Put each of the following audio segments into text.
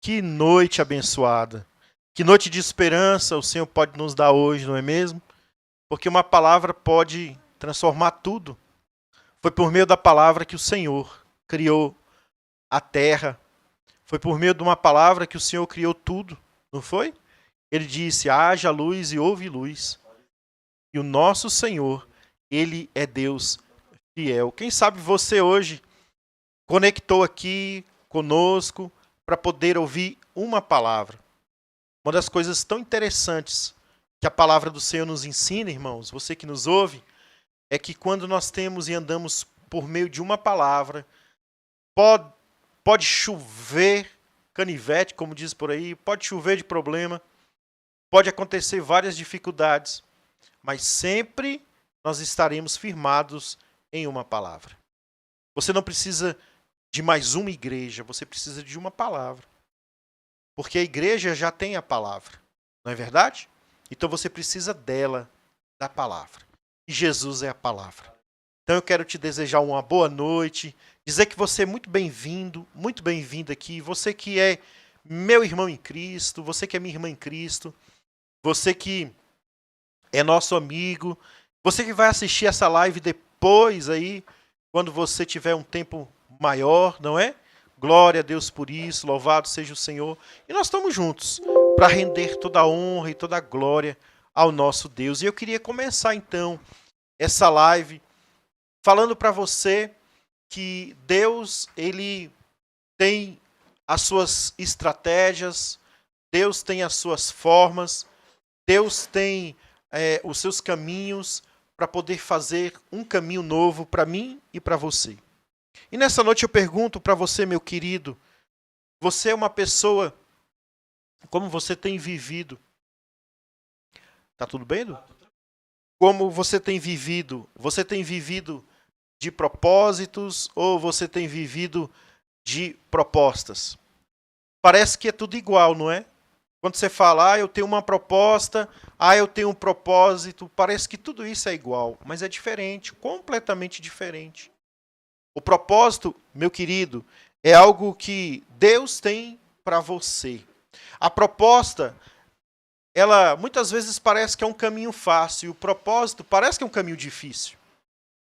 Que noite abençoada. Que noite de esperança o Senhor pode nos dar hoje, não é mesmo? Porque uma palavra pode transformar tudo. Foi por meio da palavra que o Senhor criou a terra. Foi por meio de uma palavra que o Senhor criou tudo, não foi? Ele disse: haja luz e houve luz. E o nosso Senhor, Ele é Deus fiel. Quem sabe você hoje conectou aqui conosco para poder ouvir uma palavra. Uma das coisas tão interessantes que a palavra do Senhor nos ensina, irmãos, você que nos ouve, é que quando nós temos e andamos por meio de uma palavra, pode chover canivete, como diz por aí, pode chover de problema, pode acontecer várias dificuldades, mas sempre nós estaremos firmados em uma palavra. Você não precisa de mais uma igreja, você precisa de uma palavra. Porque a igreja já tem a palavra, não é verdade? Então você precisa dela, da palavra. E Jesus é a palavra. Então eu quero te desejar uma boa noite, dizer que você é muito bem-vindo, muito bem-vinda aqui. Você que é meu irmão em Cristo, você que é minha irmã em Cristo, você que é nosso amigo, você que vai assistir essa live depois aí, quando você tiver um tempo maior, não é? Glória a Deus por isso, louvado seja o Senhor. E nós estamos juntos para render toda a honra e toda a glória ao nosso Deus. E eu queria começar então essa live falando para você que Deus, Ele tem as suas estratégias, Deus tem as suas formas, Deus tem os seus caminhos para poder fazer um caminho novo para mim e para você. E nessa noite eu pergunto para você, meu querido, você é uma pessoa, como você tem vivido? Tá tudo bem, Edu? Como você tem vivido? Você tem vivido de propósitos ou você tem vivido de propostas? Parece que é tudo igual, não é? Quando você fala, eu tenho uma proposta, eu tenho um propósito, parece que tudo isso é igual, mas é diferente, completamente diferente. O propósito, meu querido, é algo que Deus tem para você. A proposta, ela muitas vezes parece que é um caminho fácil, e o propósito parece que é um caminho difícil.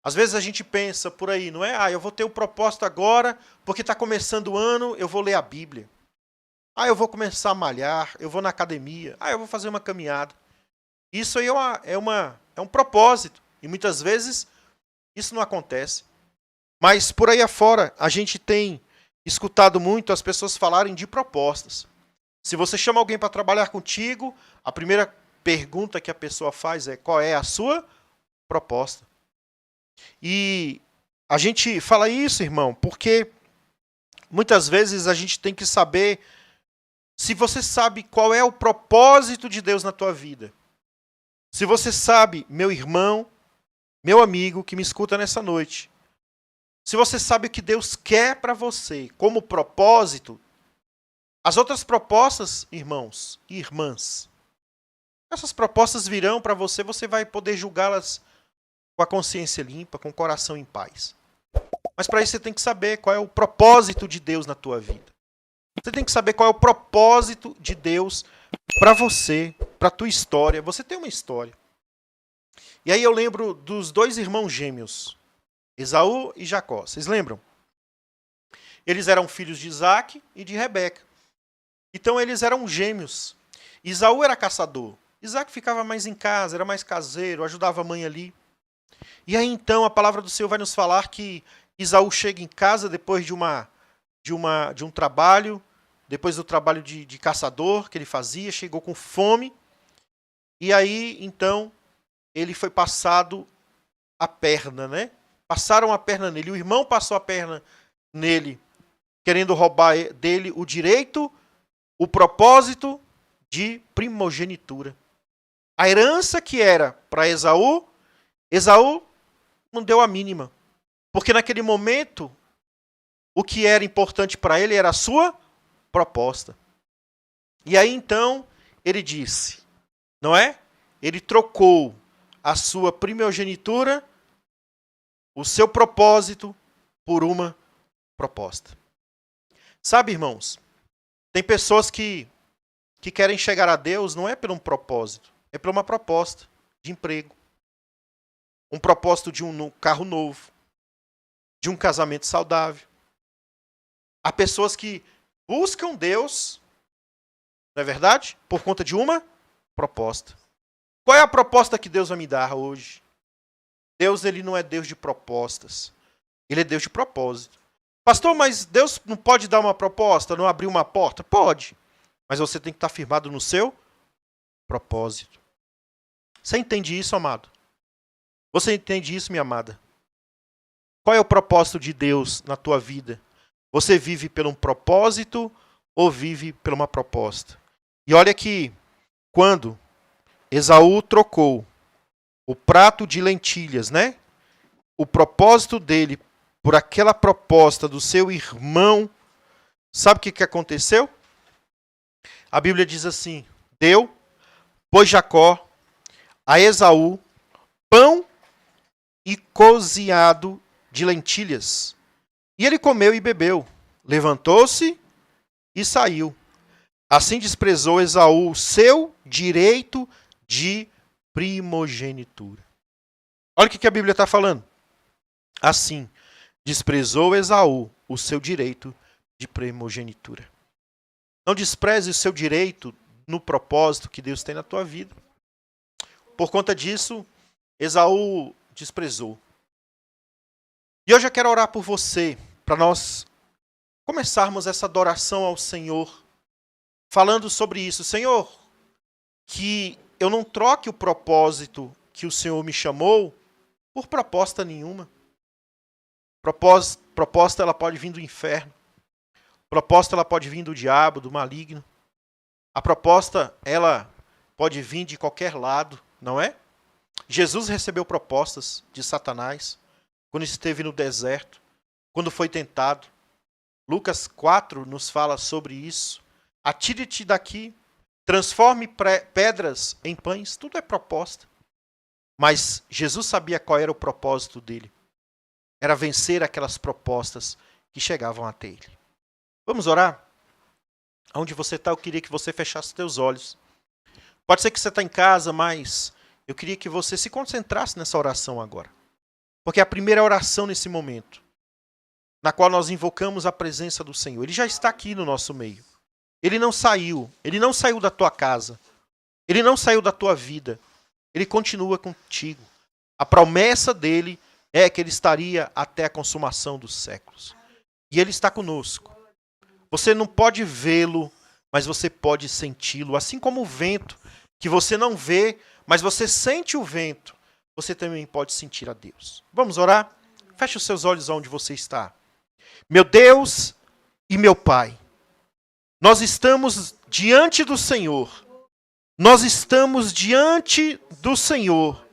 Às vezes a gente pensa por aí, não é? Eu vou ter um propósito agora, porque está começando o ano, eu vou ler a Bíblia. Eu vou começar a malhar, eu vou na academia, eu vou fazer uma caminhada. Isso aí é um propósito, e muitas vezes isso não acontece. Mas por aí afora, a gente tem escutado muito as pessoas falarem de propostas. Se você chama alguém para trabalhar contigo, a primeira pergunta que a pessoa faz é: qual é a sua proposta? E a gente fala isso, irmão, porque muitas vezes a gente tem que saber se você sabe qual é o propósito de Deus na tua vida. Se você sabe, meu irmão, meu amigo que me escuta nessa noite, se você sabe o que Deus quer para você como propósito, as outras propostas, irmãos e irmãs, essas propostas virão para você, você vai poder julgá-las com a consciência limpa, com o coração em paz. Mas para isso você tem que saber qual é o propósito de Deus na tua vida. Você tem que saber qual é o propósito de Deus para você, para a tua história. Você tem uma história. E aí eu lembro dos dois irmãos gêmeos, Esaú e Jacó. Vocês lembram? Eles eram filhos de Isaac e de Rebeca. Então eles eram gêmeos. Esaú era caçador. Isaac ficava mais em casa, era mais caseiro, ajudava a mãe ali. E aí então a palavra do Senhor vai nos falar que Esaú chega em casa depois de um trabalho, depois do trabalho de caçador que ele fazia, chegou com fome. E aí então ele foi passado a perna, né? Passaram a perna nele. O irmão passou a perna nele, querendo roubar dele o direito, o propósito de primogenitura. A herança que era para Esaú, Esaú não deu a mínima. Porque naquele momento, o que era importante para ele era a sua proposta. E aí então, ele disse, não é? Ele trocou a sua primogenitura, o seu propósito, por uma proposta. Sabe, irmãos, Tem pessoas que querem chegar a Deus não é por um propósito, é por uma proposta de emprego. Um propósito de um carro novo, de um casamento saudável. Há pessoas que buscam Deus, não é verdade? Por conta de uma proposta. Qual é a proposta que Deus vai me dar hoje? Deus, ele não é Deus de propostas. Ele é Deus de propósito. Pastor, mas Deus não pode dar uma proposta, não abrir uma porta? Pode. Mas você tem que estar firmado no seu propósito. Você entende isso, amado? Você entende isso, minha amada? Qual é o propósito de Deus na tua vida? Você vive por um propósito ou vive por uma proposta? E olha que quando Esaú trocou o prato de lentilhas, né? O propósito dele por aquela proposta do seu irmão, sabe o que aconteceu? A Bíblia diz assim: deu, pois Jacó a Esaú pão e cozinhado de lentilhas. E ele comeu e bebeu, levantou-se e saiu. Assim desprezou Esaú o seu direito de primogenitura. Olha o que a Bíblia está falando. Assim, desprezou Esaú o seu direito de primogenitura. Não despreze o seu direito no propósito que Deus tem na tua vida. Por conta disso, Esaú desprezou. E hoje eu quero orar por você, para nós começarmos essa adoração ao Senhor, falando sobre isso. Senhor, que eu não troque o propósito que o Senhor me chamou por proposta nenhuma. Proposta ela pode vir do inferno. Proposta ela pode vir do diabo, do maligno. A proposta ela pode vir de qualquer lado, não é? Jesus recebeu propostas de Satanás quando esteve no deserto, quando foi tentado. Lucas 4 nos fala sobre isso. Atire-te daqui, transforme pedras em pães, tudo é proposta. Mas Jesus sabia qual era o propósito dele. Era vencer aquelas propostas que chegavam até ele. Vamos orar? Onde você está, eu queria que você fechasse seus olhos. Pode ser que você está em casa, mas eu queria que você se concentrasse nessa oração agora. Porque é a primeira oração nesse momento, na qual nós invocamos a presença do Senhor. Ele já está aqui no nosso meio. Ele não saiu da tua casa. Ele não saiu da tua vida. Ele continua contigo. A promessa dele é que ele estaria até a consumação dos séculos. E ele está conosco. Você não pode vê-lo, mas você pode senti-lo. Assim como o vento, que você não vê, mas você sente o vento. Você também pode sentir a Deus. Vamos orar? Feche os seus olhos onde você está. Meu Deus e meu Pai, nós estamos diante do Senhor. Nós estamos diante do Senhor,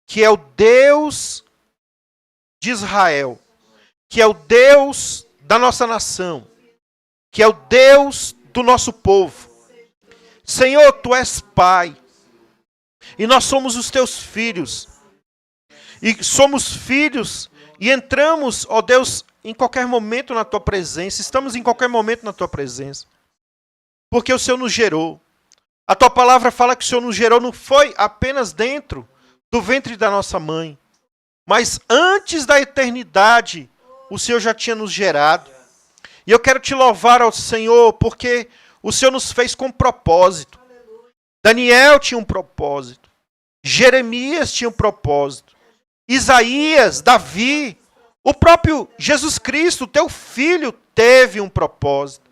que é o Deus de Israel, que é o Deus da nossa nação, que é o Deus do nosso povo. Senhor, Tu és Pai, e nós somos os Teus filhos. E somos filhos e entramos, ó Deus, em qualquer momento na Tua presença. Estamos em qualquer momento na Tua presença. Porque o Senhor nos gerou. A Tua palavra fala que o Senhor nos gerou não foi apenas dentro do ventre da nossa mãe. Mas antes da eternidade, o Senhor já tinha nos gerado. E eu quero Te louvar ao Senhor, porque o Senhor nos fez com propósito. Daniel tinha um propósito. Jeremias tinha um propósito. Isaías, Davi, o próprio Jesus Cristo, Teu Filho, teve um propósito.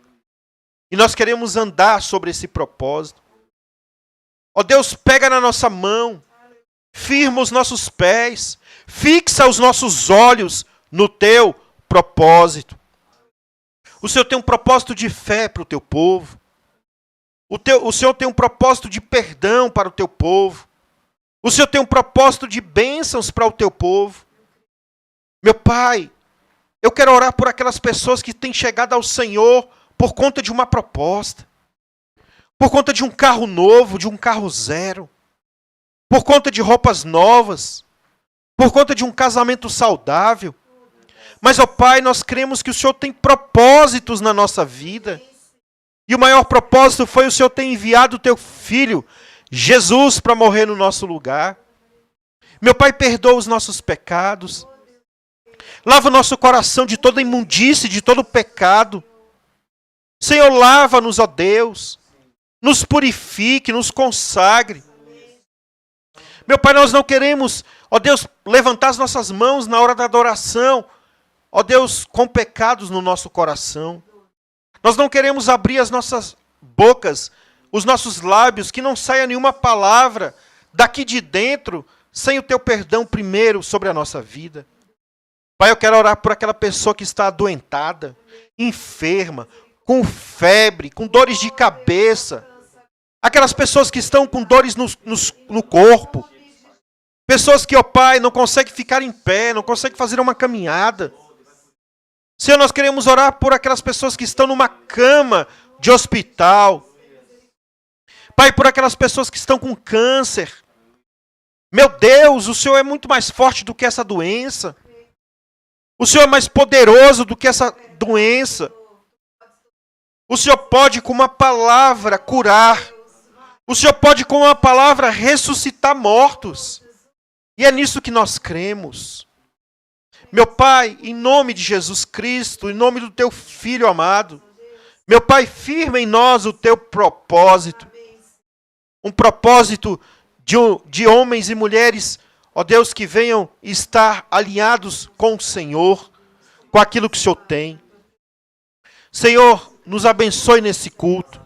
E nós queremos andar sobre esse propósito. Ó Deus, pega na nossa mão, firma os nossos pés, fixa os nossos olhos no Teu propósito. O Senhor tem um propósito de fé para o Teu povo. O Senhor tem um propósito de perdão para o Teu povo. O Senhor tem um propósito de bênçãos para o Teu povo. Meu Pai, eu quero orar por aquelas pessoas que têm chegado ao Senhor por conta de uma proposta. Por conta de um carro novo, de um carro zero. Por conta de roupas novas. Por conta de um casamento saudável. Mas, ó Pai, nós cremos que o Senhor tem propósitos na nossa vida. E o maior propósito foi o Senhor ter enviado o teu Filho, Jesus, para morrer no nosso lugar. Meu Pai, perdoa os nossos pecados. Lava o nosso coração de toda imundície, de todo pecado. Senhor, lava-nos, ó Deus. Nos purifique, nos consagre. Meu Pai, nós não queremos, ó Deus, levantar as nossas mãos na hora da adoração, ó Deus, com pecados no nosso coração. Nós não queremos abrir as nossas bocas, os nossos lábios, que não saia nenhuma palavra daqui de dentro, sem o teu perdão primeiro sobre a nossa vida. Pai, eu quero orar por aquela pessoa que está adoentada, enferma, com febre, com dores de cabeça. Aquelas pessoas que estão com dores no corpo. Pessoas que, ó Pai, não conseguem ficar em pé, não conseguem fazer uma caminhada. Senhor, nós queremos orar por aquelas pessoas que estão numa cama de hospital. Pai, por aquelas pessoas que estão com câncer. Meu Deus, o Senhor é muito mais forte do que essa doença. O Senhor é mais poderoso do que essa doença. O Senhor pode, com uma palavra, curar. O Senhor pode, com uma palavra, ressuscitar mortos. E é nisso que nós cremos. Meu Pai, em nome de Jesus Cristo, em nome do teu Filho amado, meu Pai, firma em nós o teu propósito. Um propósito de homens e mulheres, ó Deus, que venham estar alinhados com o Senhor, com aquilo que o Senhor tem. Senhor, nos abençoe nesse culto,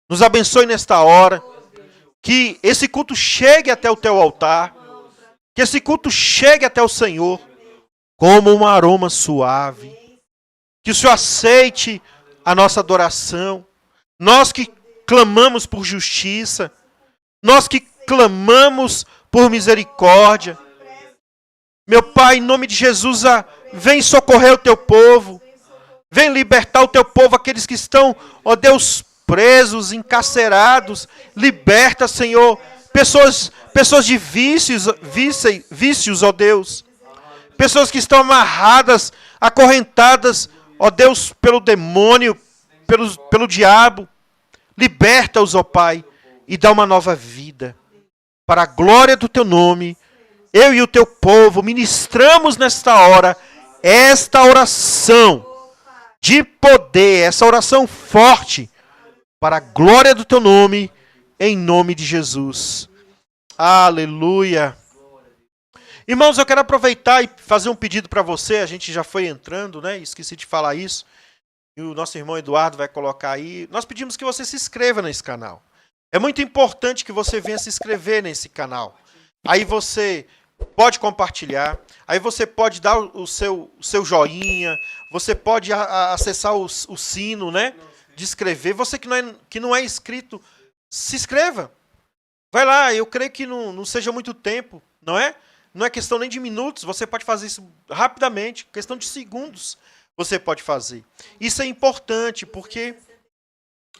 nos abençoe nesta hora, que esse culto chegue até o teu altar, que esse culto chegue até o Senhor, como um aroma suave, que o Senhor aceite a nossa adoração, nós que clamamos por justiça, nós que clamamos por misericórdia. Meu Pai, em nome de Jesus, vem socorrer o teu povo. Vem libertar o teu povo, aqueles que estão, ó Deus, presos, encarcerados. Liberta, Senhor, pessoas de vícios, ó Deus. Pessoas que estão amarradas, acorrentadas, ó Deus, pelo demônio, pelo diabo. Liberta-os, ó Pai, e dá uma nova vida. Para a glória do teu nome, eu e o teu povo ministramos nesta hora esta oração de poder, essa oração forte, para a glória do teu nome, em nome de Jesus. Aleluia. Irmãos, eu quero aproveitar e fazer um pedido para você. A gente já foi entrando, né? Esqueci de falar isso. E o nosso irmão Eduardo vai colocar aí. Nós pedimos que você se inscreva nesse canal. É muito importante que você venha se inscrever nesse canal. Aí você pode compartilhar, aí você pode dar o seu joinha, você pode acessar o sino, né, de inscrever. Você que não é inscrito, se inscreva. Vai lá, eu creio que não seja muito tempo, não é? Não é questão nem de minutos, você pode fazer isso rapidamente, questão de segundos você pode fazer. Isso é importante, porque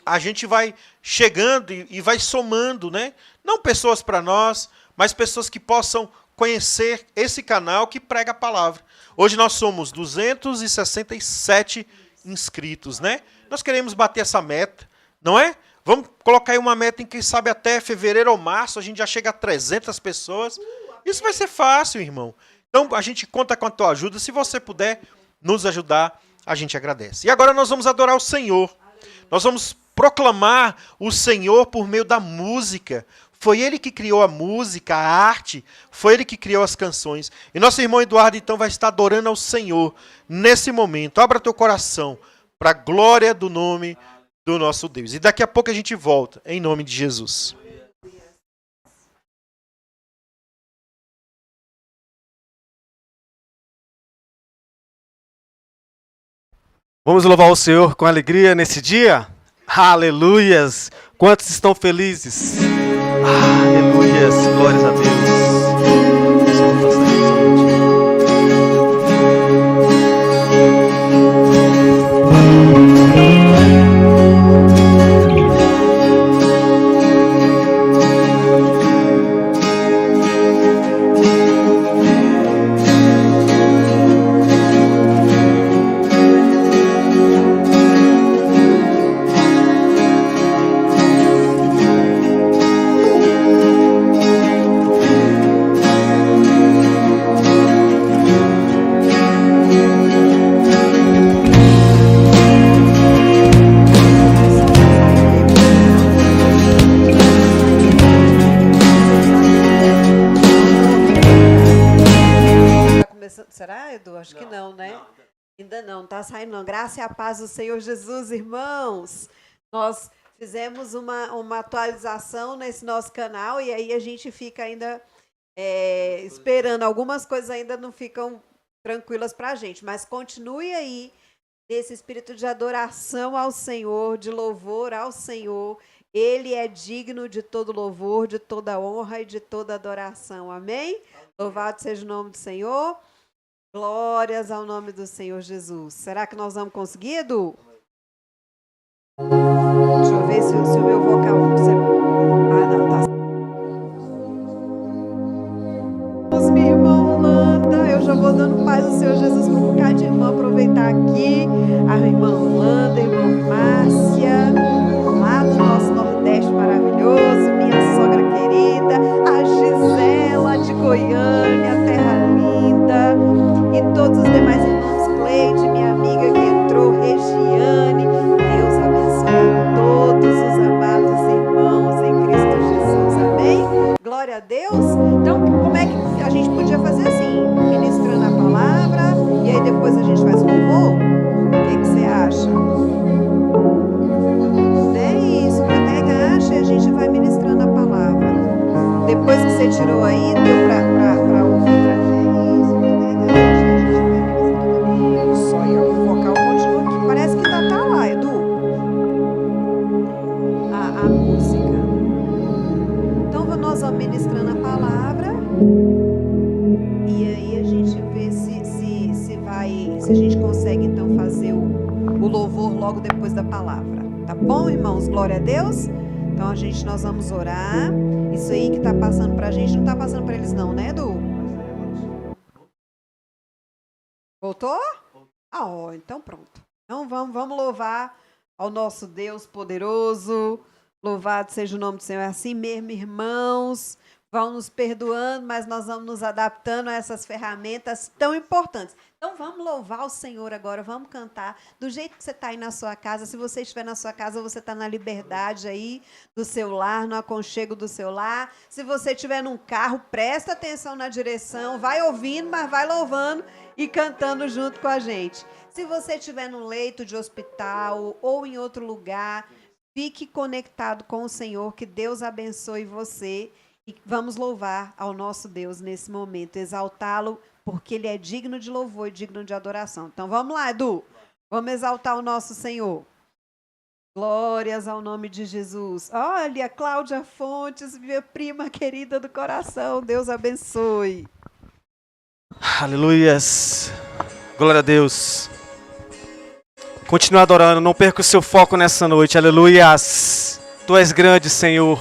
a gente vai chegando e vai somando, né? Não pessoas para nós, mas pessoas que possam conhecer esse canal que prega a palavra. Hoje nós somos 267 inscritos, né? Nós queremos bater essa meta, não é? Vamos colocar aí uma meta em quem sabe até fevereiro ou março, a gente já chega a 300 pessoas. Isso vai ser fácil, irmão. Então a gente conta com a tua ajuda. Se você puder nos ajudar, a gente agradece. E agora nós vamos adorar o Senhor. Nós vamos proclamar o Senhor por meio da música. Foi Ele que criou a música, a arte, foi Ele que criou as canções. E nosso irmão Eduardo, então, vai estar adorando ao Senhor nesse momento. Abra teu coração para a glória do nome do nosso Deus. E daqui a pouco a gente volta, em nome de Jesus. Vamos louvar o Senhor com alegria nesse dia? Aleluias! Quantos estão felizes? Aleluias! Glórias a Deus! será, Edu? Acho que não, né? Ainda não está saindo não. Graça e a paz do Senhor Jesus, irmãos. Nós fizemos uma atualização nesse nosso canal e aí a gente fica ainda esperando. Algumas coisas ainda não ficam tranquilas para a gente, mas continue aí nesse espírito de adoração ao Senhor, de louvor ao Senhor. Ele é digno de todo louvor, de toda honra e de toda adoração. Amém? Louvado seja o nome do Senhor. Glórias ao nome do Senhor Jesus. Será que nós vamos conseguir, Edu? Deixa eu ver se o meu vocal... Ah, não, tá. Minha irmã Holanda, eu já vou dando paz ao Senhor Jesus para um bocado de irmã aproveitar aqui. A irmã Holanda, a irmã Márcia, lá do nosso Nordeste maravilhoso, minha sogra querida, a Gisela de Goiânia, terra linda, e todos os demais irmãos, Cleide, minha amiga que entrou, Regiane. Deus abençoe a todos os amados irmãos em Cristo Jesus, amém? Glória a Deus. Então, como é que a gente podia fazer assim? Ministrando a palavra, e aí depois a gente faz louvor? O que você acha? É isso, pega a acha e a gente vai ministrando a palavra. Depois que você tirou aí, deu pra ouvir pra isso, pega a acha e a gente vai ministrando. Isso aí, o vocal continua aqui. Parece que ainda tá lá, Edu. A música. Então nós vamos ministrando a palavra e aí a gente vê se a gente consegue então fazer o louvor logo depois da palavra. Tá bom, irmãos? Glória a Deus. Então nós vamos orar. Isso aí que tá passando pra gente não tá passando pra eles não, né, Edu? Voltou? Então pronto. Então vamos louvar ao nosso Deus poderoso. Louvado seja o nome do Senhor. É assim mesmo, irmãos. Vão nos perdoando, mas nós vamos nos adaptando a essas ferramentas tão importantes. Então vamos louvar o Senhor agora, vamos cantar do jeito que você está aí na sua casa. Se você estiver na sua casa, você está na liberdade aí do seu lar, no aconchego do seu lar. Se você estiver num carro, presta atenção na direção, vai ouvindo, mas vai louvando e cantando junto com a gente. Se você estiver num leito de hospital ou em outro lugar, fique conectado com o Senhor, que Deus abençoe você. E vamos louvar ao nosso Deus nesse momento, exaltá-lo, porque Ele é digno de louvor e digno de adoração. Então vamos lá, Edu, vamos exaltar o nosso Senhor. Glórias ao nome de Jesus. Olha, Cláudia Fontes, minha prima querida do coração, Deus abençoe. Aleluias, glória a Deus. Continue adorando, não perca o seu foco nessa noite, aleluias. Tu és grande, Senhor.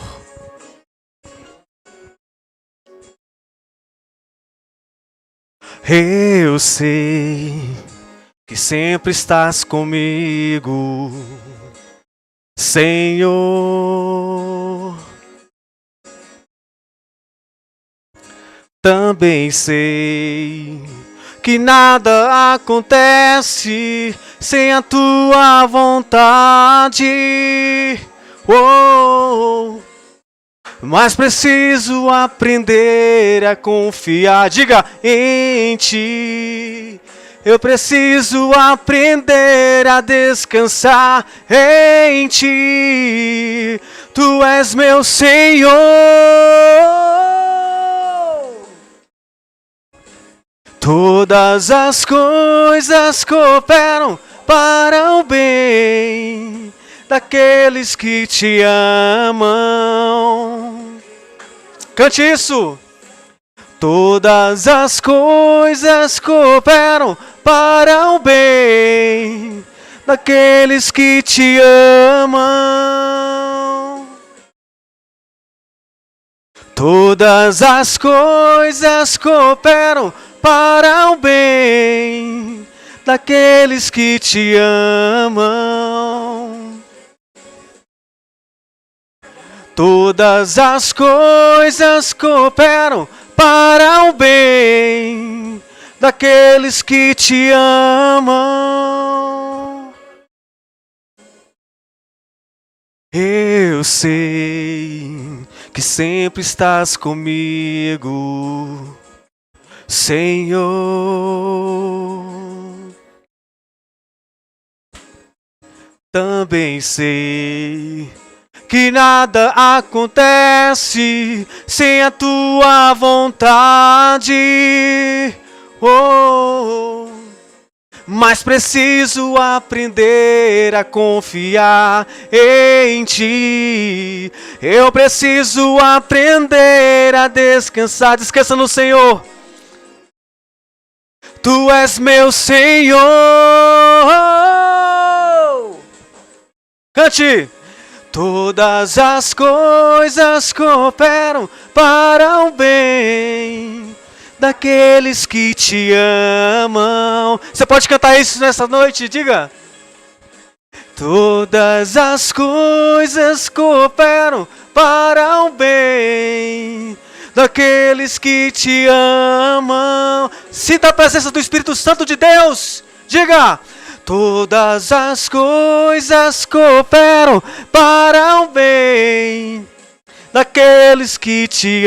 Eu sei que sempre estás comigo, Senhor. Também sei que nada acontece sem a tua vontade. Oh, mas preciso aprender a confiar. Diga, em ti. Eu preciso aprender a descansar em ti. Tu és meu Senhor. Todas as coisas cooperam para o bem daqueles que te amam. Cante isso. Todas as coisas cooperam para o bem daqueles que te amam. Todas as coisas cooperam para o bem daqueles que te amam. Todas as coisas cooperam para o bem daqueles que te amam. Eu sei que sempre estás comigo, Senhor. Também sei que nada acontece sem a tua vontade. Oh, mas preciso aprender a confiar em ti. Eu preciso aprender a descansar. Descansa no Senhor. Tu és meu Senhor. Cante! Todas as coisas cooperam para o bem daqueles que te amam. Você pode cantar isso nessa noite? Diga! Todas as coisas cooperam para o bem daqueles que te amam. Sinta a presença do Espírito Santo de Deus. Diga! Todas as coisas cooperam para o bem daqueles que te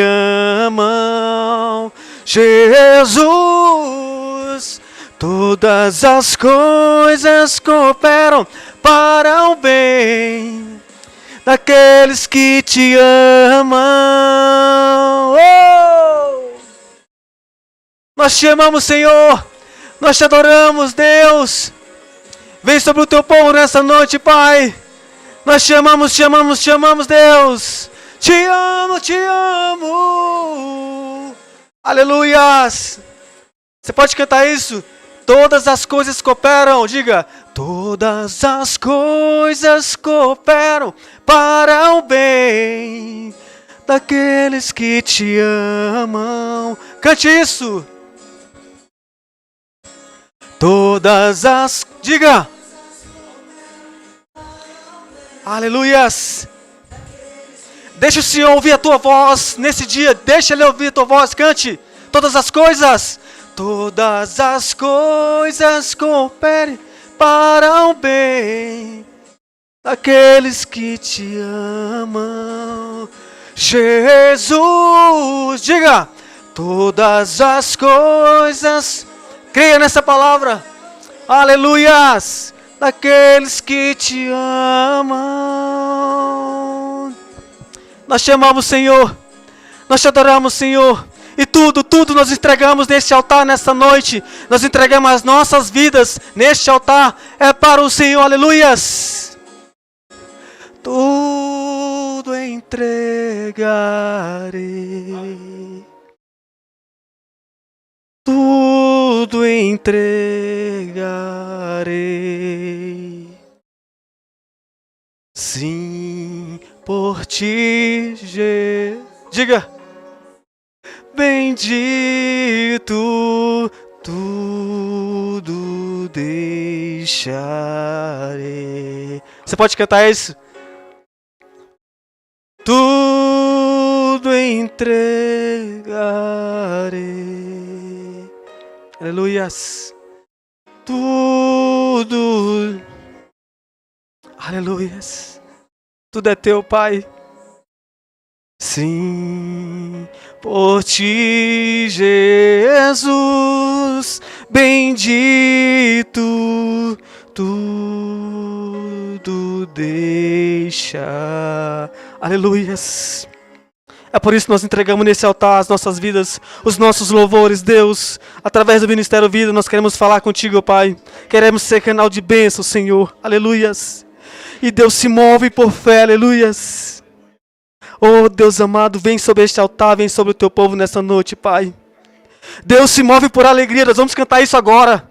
amam. Jesus, todas as coisas cooperam para o bem daqueles que te amam. Oh! Nós te amamos, Senhor. Nós te adoramos, Deus. Vem sobre o teu povo nessa noite, Pai. Nós te amamos, Deus. Te amo, te amo. Aleluias. Você pode cantar isso? Todas as coisas cooperam. Diga. Todas as coisas cooperam para o bem daqueles que te amam. Cante isso. Todas as... Diga. Aleluias. Deixa o Senhor ouvir a tua voz nesse dia. Deixa Ele ouvir a tua voz. Cante. Todas as coisas. Todas as coisas cooperem para o bem daqueles que te amam. Jesus. Diga. Todas as coisas. Creia nessa palavra. Aleluias. Daqueles que te amam. Nós te amamos, Senhor. Nós te adoramos, Senhor. E tudo nós entregamos neste altar nesta noite. Nós entregamos as nossas vidas neste altar. É para o Senhor, aleluias. Tudo entregarei. Tudo entregarei. Sim, por ti, diga. Bendito, tudo deixarei. Você pode cantar isso? Tudo entregarei. Aleluias. Tudo. Aleluias. Tudo é teu, Pai. Sim, por ti, Jesus, bendito, tudo deixa. Aleluias. É por isso que nós entregamos nesse altar as nossas vidas, os nossos louvores, Deus. Através do Ministério Vida, nós queremos falar contigo, Pai. Queremos ser canal de bênção, Senhor. Aleluias. E Deus se move por fé, aleluias. Oh, Deus amado, vem sobre este altar, vem sobre o teu povo nessa noite, Pai. Deus se move por alegria, nós vamos cantar isso agora.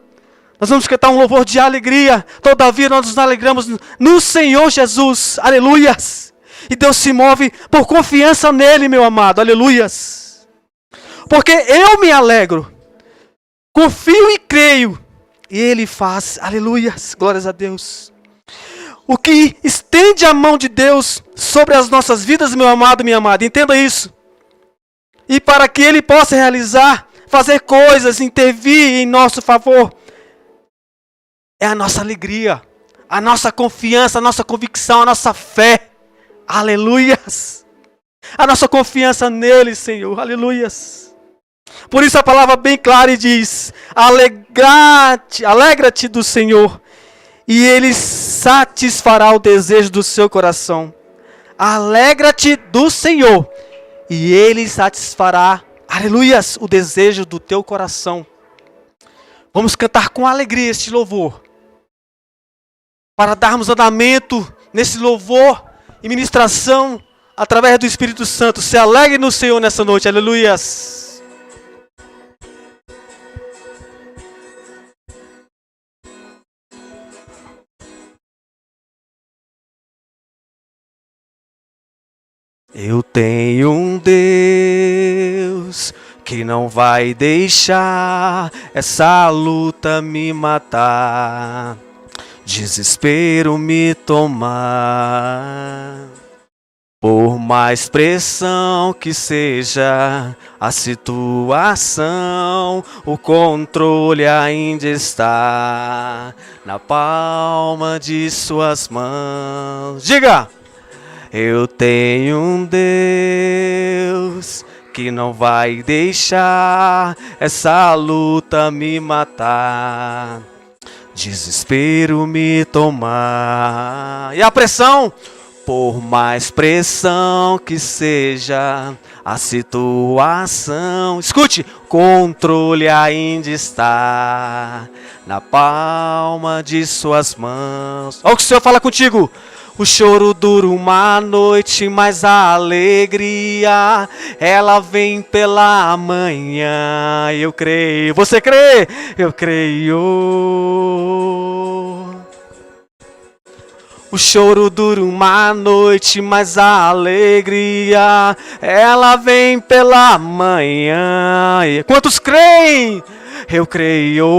Nós vamos cantar um louvor de alegria. Todavia nós nos alegramos no Senhor Jesus, aleluias. E Deus se move por confiança nele, meu amado, aleluias. Porque eu me alegro, confio e creio, e ele faz, aleluias, glórias a Deus. O que estende a mão de Deus sobre as nossas vidas, meu amado, minha amada, entenda isso. E para que Ele possa realizar, fazer coisas, intervir em nosso favor, é a nossa alegria, a nossa confiança, a nossa convicção, a nossa fé. Aleluias. A nossa confiança nele, Senhor, aleluias. Por isso a palavra bem clara e diz: alegra-te do Senhor, e Ele satisfará o desejo do seu coração. Alegra-te do Senhor, e Ele satisfará, aleluias, o desejo do teu coração. Vamos cantar com alegria este louvor, para darmos andamento nesse louvor e ministração através do Espírito Santo. Se alegre no Senhor nessa noite, aleluias. Eu tenho um Deus que não vai deixar essa luta me matar, desespero me tomar. Por mais pressão que seja a situação, o controle ainda está na palma de suas mãos. Diga! Eu tenho um Deus que não vai deixar essa luta me matar, desespero me tomar. E a pressão? Por mais pressão que seja a situação, escute, controle ainda está na palma de suas mãos. Olha o que o Senhor fala contigo. O choro dura uma noite, mas a alegria, ela vem pela manhã. Eu creio. Você crê? Eu creio. O choro dura uma noite, mas a alegria, ela vem pela manhã. Quantos creem? Eu creio.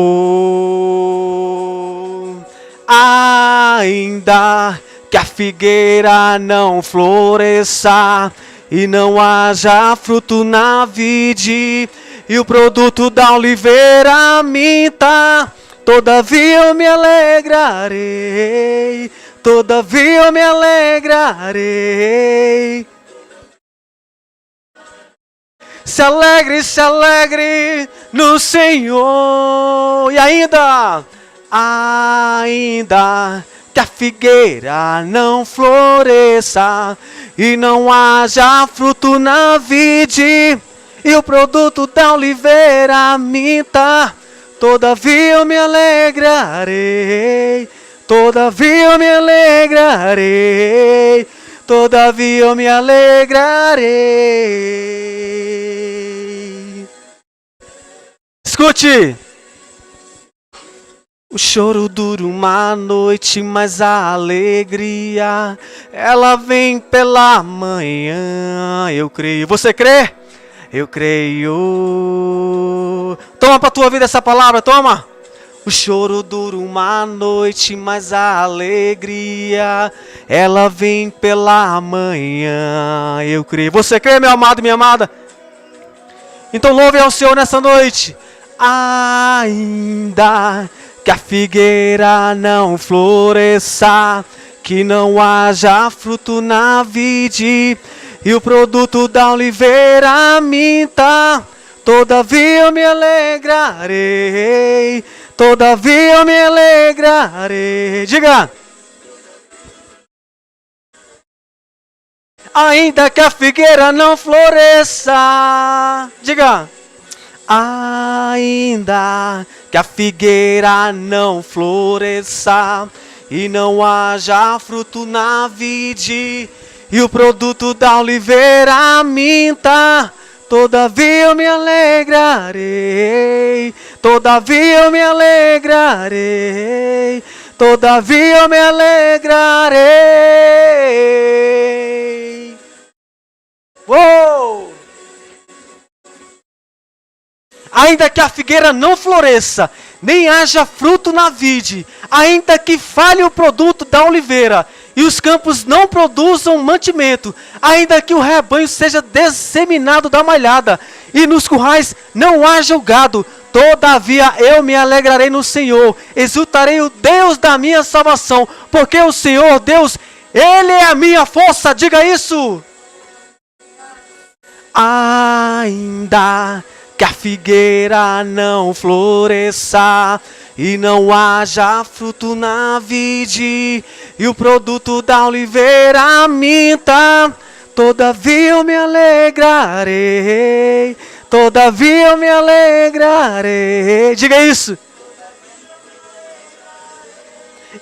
Ainda que a figueira não floresça e não haja fruto na vide, e o produto da oliveira minta, todavia eu me alegrarei, todavia eu me alegrarei. Se alegre no Senhor. E ainda que a figueira não floresça e não haja fruto na vide, e o produto da oliveira minta, todavia eu me alegrarei, todavia eu me alegrarei, todavia eu me alegrarei. Escute! O choro dura uma noite, mas a alegria, ela vem pela manhã. Eu creio. Você crê? Eu creio. Toma pra tua vida essa palavra, toma. O choro dura uma noite, mas a alegria, ela vem pela manhã. Eu creio. Você crê, meu amado e minha amada? Então louve ao Senhor nessa noite. Ainda que a figueira não floresça, que não haja fruto na vide, e o produto da oliveira minta, todavia eu me alegrarei, todavia eu me alegrarei. Diga! Ainda que a figueira não floresça. Diga! Ainda que a figueira não floresça e não haja fruto na vide, e o produto da oliveira minta, todavia eu me alegrarei, todavia eu me alegrarei, todavia eu me alegrarei. Uou! Ainda que a figueira não floresça, nem haja fruto na vide, ainda que falhe o produto da oliveira, e os campos não produzam mantimento, ainda que o rebanho seja disseminado da malhada, e nos currais não haja o gado, todavia eu me alegrarei no Senhor, exultarei o Deus da minha salvação, porque o Senhor Deus, Ele é a minha força. Diga isso! Ainda que a figueira não floresça e não haja fruto na vide, e o produto da oliveira minta. Todavia eu me alegrarei, todavia eu me alegrarei. Diga isso.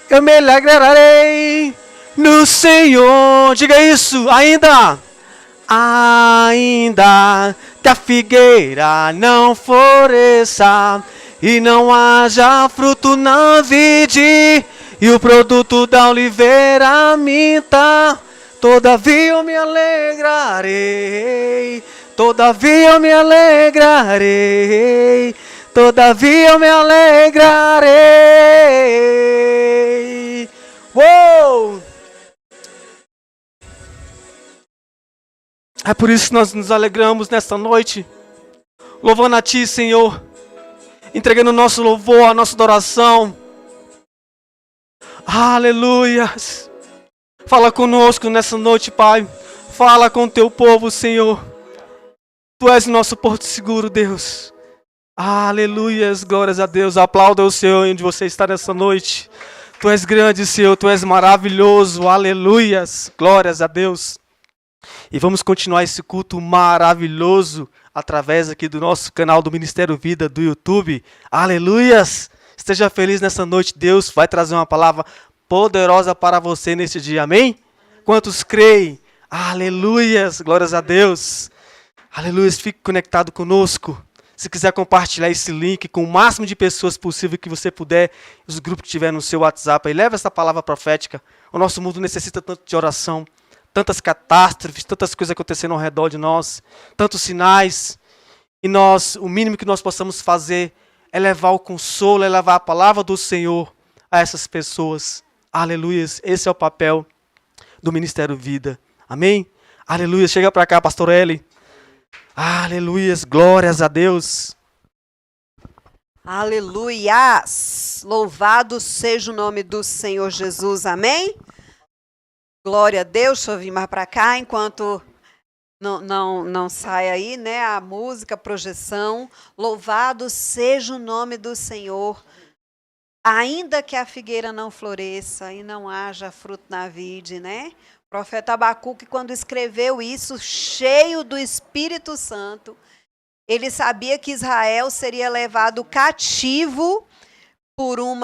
Eu me alegrarei no Senhor. Diga isso. Ainda que a figueira não floresça e não haja fruto na vide, e o produto da oliveira minta. Todavia eu me alegrarei, todavia eu me alegrarei, todavia eu me alegrarei. Uou! É por isso que nós nos alegramos nesta noite, louvando a Ti, Senhor, entregando o nosso louvor, a nossa adoração. Aleluias! Fala conosco nessa noite, Pai. Fala com o Teu povo, Senhor. Tu és o nosso porto seguro, Deus. Aleluias, glórias a Deus. Aplauda o Senhor onde você está nessa noite. Tu és grande, Senhor. Tu és maravilhoso. Aleluias, glórias a Deus. E vamos continuar esse culto maravilhoso através aqui do nosso canal do Ministério Vida do YouTube. Aleluias! Esteja feliz nessa noite. Deus vai trazer uma palavra poderosa para você neste dia. Amém? Quantos creem? Aleluias! Glórias a Deus! Aleluias! Fique conectado conosco. Se quiser compartilhar esse link com o máximo de pessoas possível que você puder, os grupos que tiver no seu WhatsApp, aí leva essa palavra profética. O nosso mundo necessita tanto de oração, tantas catástrofes, tantas coisas acontecendo ao redor de nós, tantos sinais. E nós, o mínimo que nós possamos fazer é levar o consolo, é levar a palavra do Senhor a essas pessoas. Aleluias, esse é o papel do Ministério Vida. Amém? Aleluia, chega para cá, pastor Eli. Aleluias, glórias a Deus. Aleluias, louvado seja o nome do Senhor Jesus, amém? Glória a Deus, deixa eu vir mais para cá, enquanto não sai aí, né, a música, a projeção. Louvado seja o nome do Senhor. Ainda que a figueira não floresça e não haja fruto na vide, né? O profeta Abacuque, quando escreveu isso, cheio do Espírito Santo, ele sabia que Israel seria levado cativo por um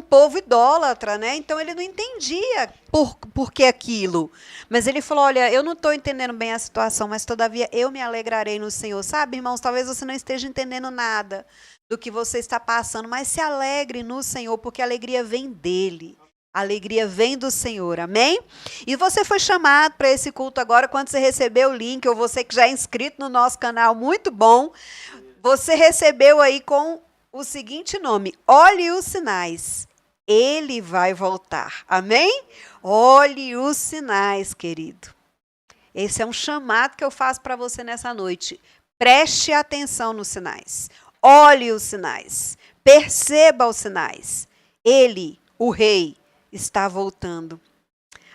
povo idólatra, né? Então ele não entendia por que aquilo. Mas ele falou, olha, eu não estou entendendo bem a situação, mas todavia eu me alegrarei no Senhor. Sabe, irmãos, talvez você não esteja entendendo nada do que você está passando, mas se alegre no Senhor, porque a alegria vem dele. A alegria vem do Senhor, amém? E você foi chamado para esse culto agora, quando você recebeu o link, ou você que já é inscrito no nosso canal, muito bom, você recebeu aí com o seguinte nome: olhe os sinais, ele vai voltar, amém? Olhe os sinais, querido. Esse é um chamado que eu faço para você nessa noite. Preste atenção nos sinais. Olhe os sinais. Perceba os sinais. Ele, o rei, está voltando.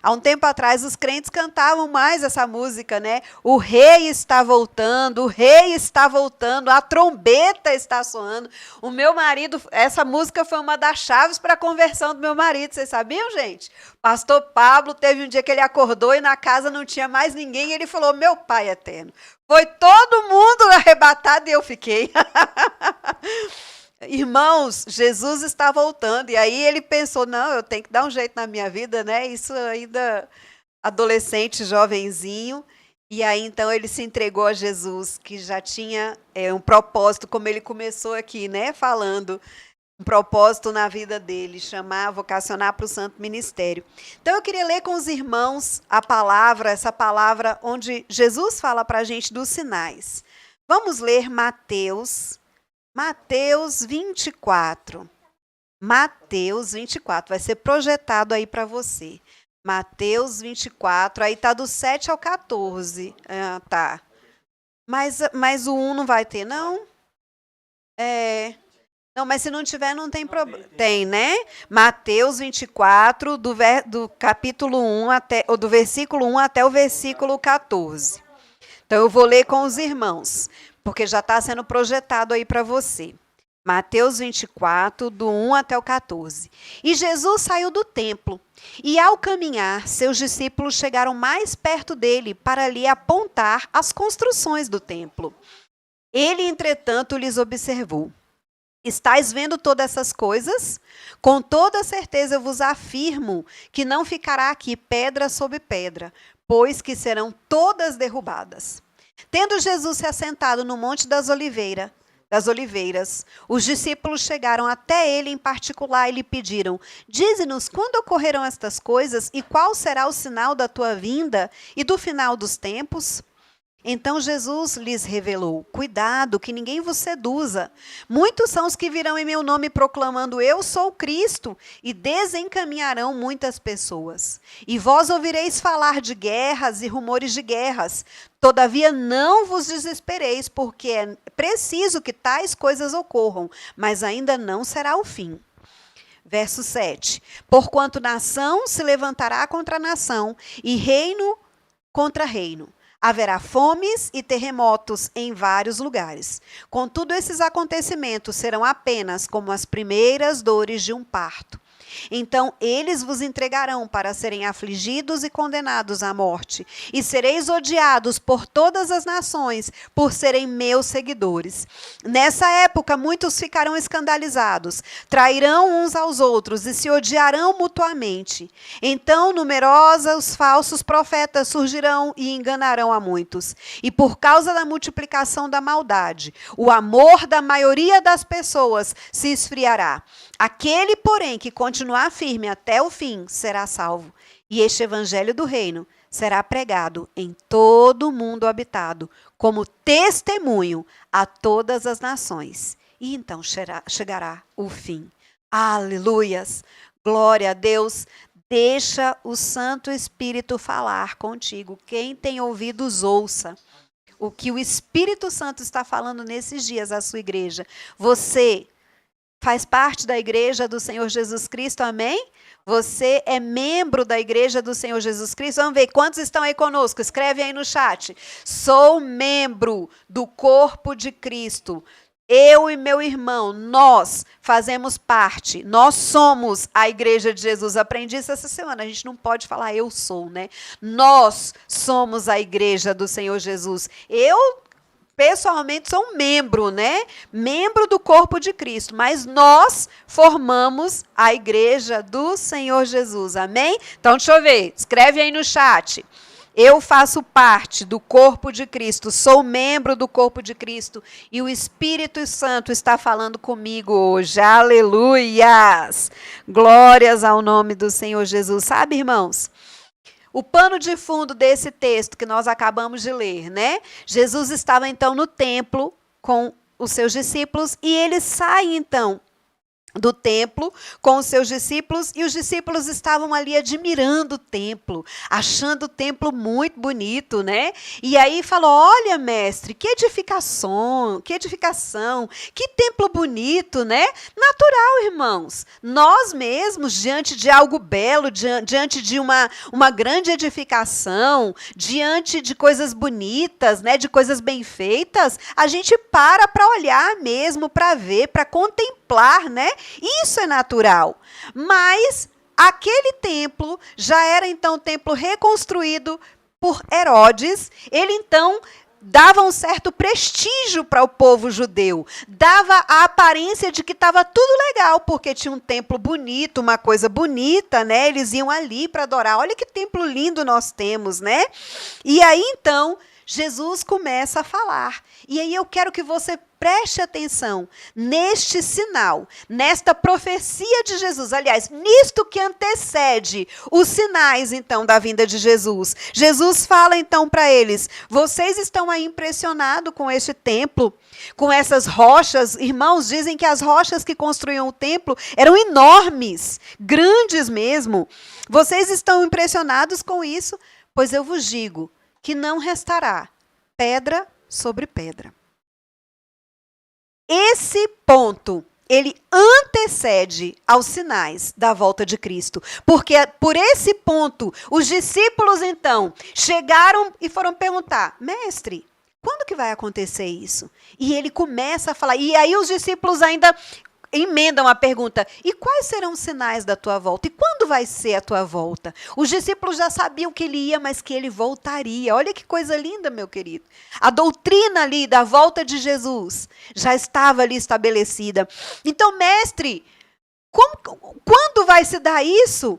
Há um tempo atrás, os crentes cantavam mais essa música, né? O rei está voltando, o rei está voltando, a trombeta está soando. O meu marido, essa música foi uma das chaves para a conversão do meu marido. Vocês sabiam, gente? Pastor Pablo teve um dia que ele acordou e na casa não tinha mais ninguém. E ele falou, meu pai eterno, foi todo mundo arrebatado e eu fiquei. Irmãos, Jesus está voltando. E aí ele pensou, não, eu tenho que dar um jeito na minha vida, né? Isso ainda adolescente, jovenzinho. E aí então ele se entregou a Jesus, que já tinha um propósito, como ele começou aqui, né? Falando, um propósito na vida dele, chamar, vocacionar para o santo ministério. Então eu queria ler com os irmãos a palavra, essa palavra onde Jesus fala para a gente dos sinais. Vamos ler Mateus 24. Mateus 24. Vai ser projetado aí para você. Mateus 24. Aí está do 7 ao 14. Ah, tá. Mas o 1 não vai ter, não? Não, mas se não tiver, não tem problema. Tem, né? Mateus 24, do capítulo 1 do versículo 1 até o versículo 14. Então eu vou ler com os irmãos, porque já está sendo projetado aí para você. Mateus 24, do 1 até o 14. E Jesus saiu do templo, e ao caminhar, seus discípulos chegaram mais perto dele para lhe apontar as construções do templo. Ele, entretanto, lhes observou. Estais vendo todas essas coisas? Com toda certeza eu vos afirmo que não ficará aqui pedra sobre pedra, pois que serão todas derrubadas. Tendo Jesus se assentado no Monte das Oliveiras, os discípulos chegaram até ele em particular e lhe pediram: dize-nos quando ocorrerão estas coisas e qual será o sinal da tua vinda e do final dos tempos? Então Jesus lhes revelou: cuidado, que ninguém vos seduza. Muitos são os que virão em meu nome proclamando: eu sou Cristo, e desencaminharão muitas pessoas. E vós ouvireis falar de guerras e rumores de guerras. Todavia não vos desespereis, porque é preciso que tais coisas ocorram, mas ainda não será o fim. Verso 7. Porquanto nação se levantará contra nação, e reino contra reino. Haverá fomes e terremotos em vários lugares. Contudo, esses acontecimentos serão apenas como as primeiras dores de um parto. Então eles vos entregarão para serem afligidos e condenados à morte, e sereis odiados por todas as nações por serem meus seguidores. Nessa época muitos ficarão escandalizados, trairão uns aos outros e se odiarão mutuamente. Então numerosos falsos profetas surgirão e enganarão a muitos. E por causa da multiplicação da maldade, o amor da maioria das pessoas se esfriará. Aquele, porém, que continuar firme até o fim, será salvo. E este evangelho do reino será pregado em todo o mundo habitado, como testemunho a todas as nações. E então chegará o fim. Aleluias! Glória a Deus! Deixa o Santo Espírito falar contigo. Quem tem ouvidos, ouça o que o Espírito Santo está falando nesses dias à sua igreja. Você faz parte da igreja do Senhor Jesus Cristo, amém? Você é membro da igreja do Senhor Jesus Cristo? Vamos ver, quantos estão aí conosco? Escreve aí no chat. Sou membro do corpo de Cristo. Eu e meu irmão, nós fazemos parte, nós somos a igreja de Jesus. Aprendi isso essa semana, a gente não pode falar eu sou, né? Nós somos a igreja do Senhor Jesus. Eu pessoalmente sou um membro, né? Membro do corpo de Cristo, mas nós formamos a igreja do Senhor Jesus, amém? Então, deixa eu ver, escreve aí no chat. Eu faço parte do corpo de Cristo, sou membro do corpo de Cristo e o Espírito Santo está falando comigo hoje. Aleluias! Glórias ao nome do Senhor Jesus. Sabe, irmãos? O pano de fundo desse texto que nós acabamos de ler, né? Jesus estava então no templo com os seus discípulos e ele sai então do templo com os seus discípulos e os discípulos estavam ali admirando o templo, achando o templo muito bonito, né? E aí falou: olha, mestre, que edificação, que templo bonito, né? Natural, irmãos. Nós mesmos, diante de algo belo, diante de uma grande edificação, diante de coisas bonitas, né? De coisas bem feitas, a gente para olhar mesmo, para ver, para contemplar, né? Isso é natural. Mas aquele templo já era então um templo reconstruído por Herodes. Ele então dava um certo prestígio para o povo judeu. Dava a aparência de que estava tudo legal, porque tinha um templo bonito, uma coisa bonita, né? Eles iam ali para adorar. Olha que templo lindo nós temos, né? E aí então Jesus começa a falar. E aí eu quero que você preste atenção neste sinal, nesta profecia de Jesus. Aliás, nisto que antecede os sinais, então, da vinda de Jesus. Jesus fala, então, para eles: vocês estão aí impressionados com este templo, com essas rochas. Irmãos, dizem que as rochas que construíam o templo eram enormes, grandes mesmo. Vocês estão impressionados com isso? Pois eu vos digo que não restará pedra sobre pedra. Esse ponto, ele antecede aos sinais da volta de Cristo. Porque por esse ponto, os discípulos então chegaram e foram perguntar: mestre, quando que vai acontecer isso? E ele começa a falar, e aí os discípulos ainda emendam a pergunta: e quais serão os sinais da tua volta? E quando vai ser a tua volta? Os discípulos já sabiam que ele ia, mas que ele voltaria. Olha que coisa linda, meu querido. A doutrina ali da volta de Jesus já estava ali estabelecida. Então, mestre, quando vai se dar isso?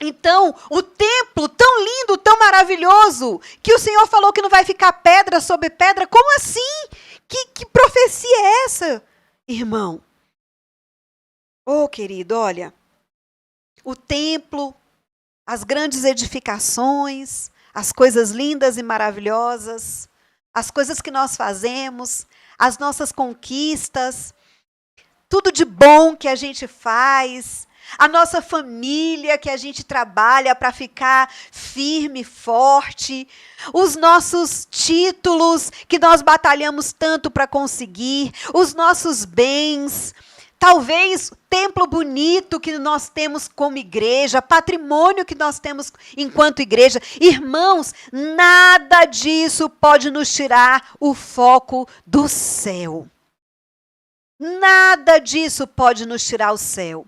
Então, o templo tão lindo, tão maravilhoso, que o Senhor falou que não vai ficar pedra sobre pedra, como assim? Que profecia é essa, irmão? Oh, querido, olha, o templo, as grandes edificações, as coisas lindas e maravilhosas, as coisas que nós fazemos, as nossas conquistas, tudo de bom que a gente faz, a nossa família que a gente trabalha para ficar firme, forte, os nossos títulos que nós batalhamos tanto para conseguir, os nossos bens, talvez templo bonito que nós temos como igreja, patrimônio que nós temos enquanto igreja. Irmãos, nada disso pode nos tirar o foco do céu. Nada disso pode nos tirar o céu.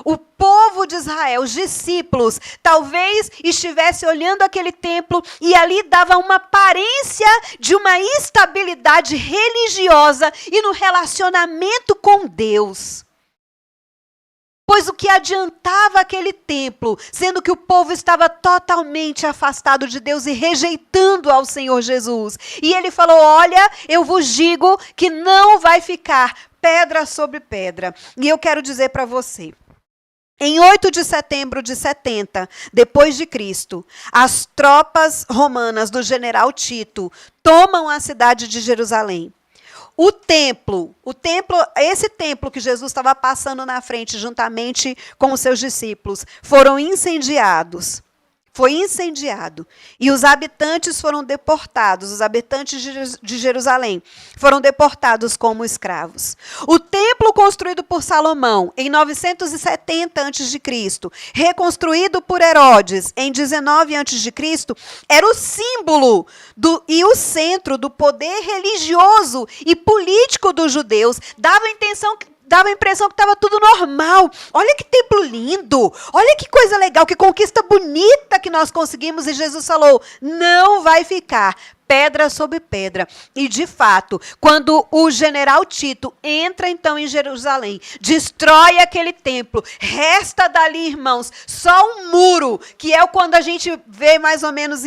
O povo de Israel, os discípulos, talvez estivesse olhando aquele templo e ali dava uma aparência de uma estabilidade religiosa e no relacionamento com Deus. Pois o que adiantava aquele templo, sendo que o povo estava totalmente afastado de Deus e rejeitando ao Senhor Jesus. E ele falou: olha, eu vos digo que não vai ficar pedra sobre pedra. E eu quero dizer para você, em 8 de setembro de 70, depois de Cristo, as tropas romanas do general Tito tomam a cidade de Jerusalém. Esse templo que Jesus estava passando na frente juntamente com os seus discípulos, foram incendiados. Foi incendiado. E os habitantes foram deportados, os habitantes de Jerusalém foram deportados como escravos. O templo construído por Salomão em 970 a.C., reconstruído por Herodes em 19 a.C., era o símbolo e o centro do poder religioso e político dos judeus. Dava a impressão que estava tudo normal. Olha que templo lindo, olha que coisa legal, que conquista bonita que nós conseguimos. E Jesus falou: não vai ficar pedra sobre pedra. E de fato, quando o general Tito entra então em Jerusalém, destrói aquele templo, resta dali, irmãos, só um muro, que é quando a gente vê mais ou menos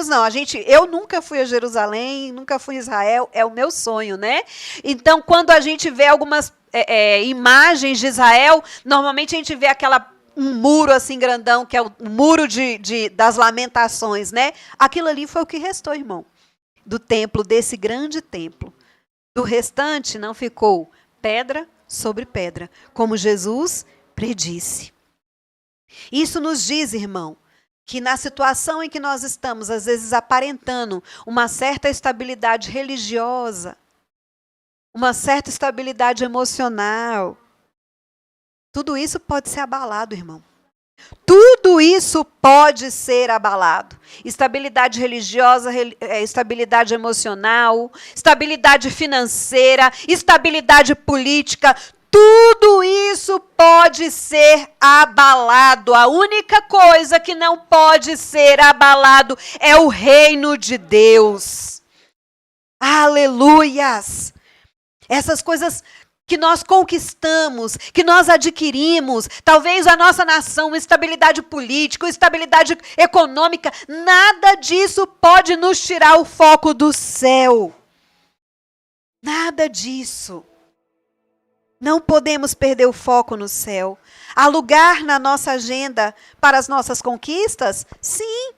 não, eu nunca fui a Jerusalém, nunca fui a Israel, é o meu sonho, né? Então, quando a gente vê algumas imagens de Israel, normalmente a gente vê um muro assim grandão, que é o muro das lamentações, né? Aquilo ali foi o que restou, irmão, do templo, desse grande templo. Do restante não ficou pedra sobre pedra, como Jesus predisse. Isso nos diz, irmão, que na situação em que nós estamos, às vezes aparentando uma certa estabilidade religiosa, uma certa estabilidade emocional, tudo isso pode ser abalado, irmão. Tudo isso pode ser abalado. Estabilidade religiosa, estabilidade emocional, estabilidade financeira, estabilidade política, tudo isso pode ser abalado. A única coisa que não pode ser abalado é o reino de Deus. Aleluias! Essas coisas que nós conquistamos, que nós adquirimos, talvez a nossa nação, estabilidade política, estabilidade econômica, nada disso pode nos tirar o foco do céu. Nada disso. Não podemos perder o foco no céu. Há lugar na nossa agenda para as nossas conquistas? Sim.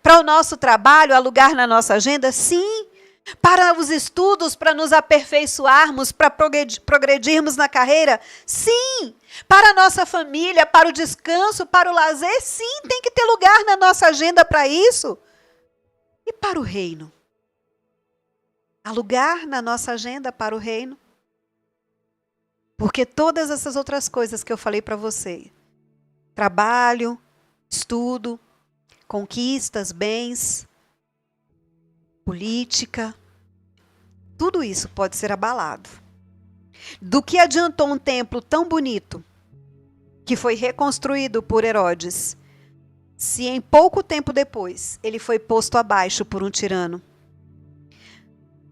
Para o nosso trabalho, há lugar na nossa agenda? Sim. Para os estudos, para nos aperfeiçoarmos, para progredirmos na carreira? Sim. Para a nossa família, para o descanso, para o lazer? Sim, tem que ter lugar na nossa agenda para isso. E para o reino? Há lugar na nossa agenda para o reino? Porque todas essas outras coisas que eu falei para você, trabalho, estudo, conquistas, bens, política, tudo isso pode ser abalado. Do que adiantou um templo tão bonito, que foi reconstruído por Herodes, se em pouco tempo depois ele foi posto abaixo por um tirano?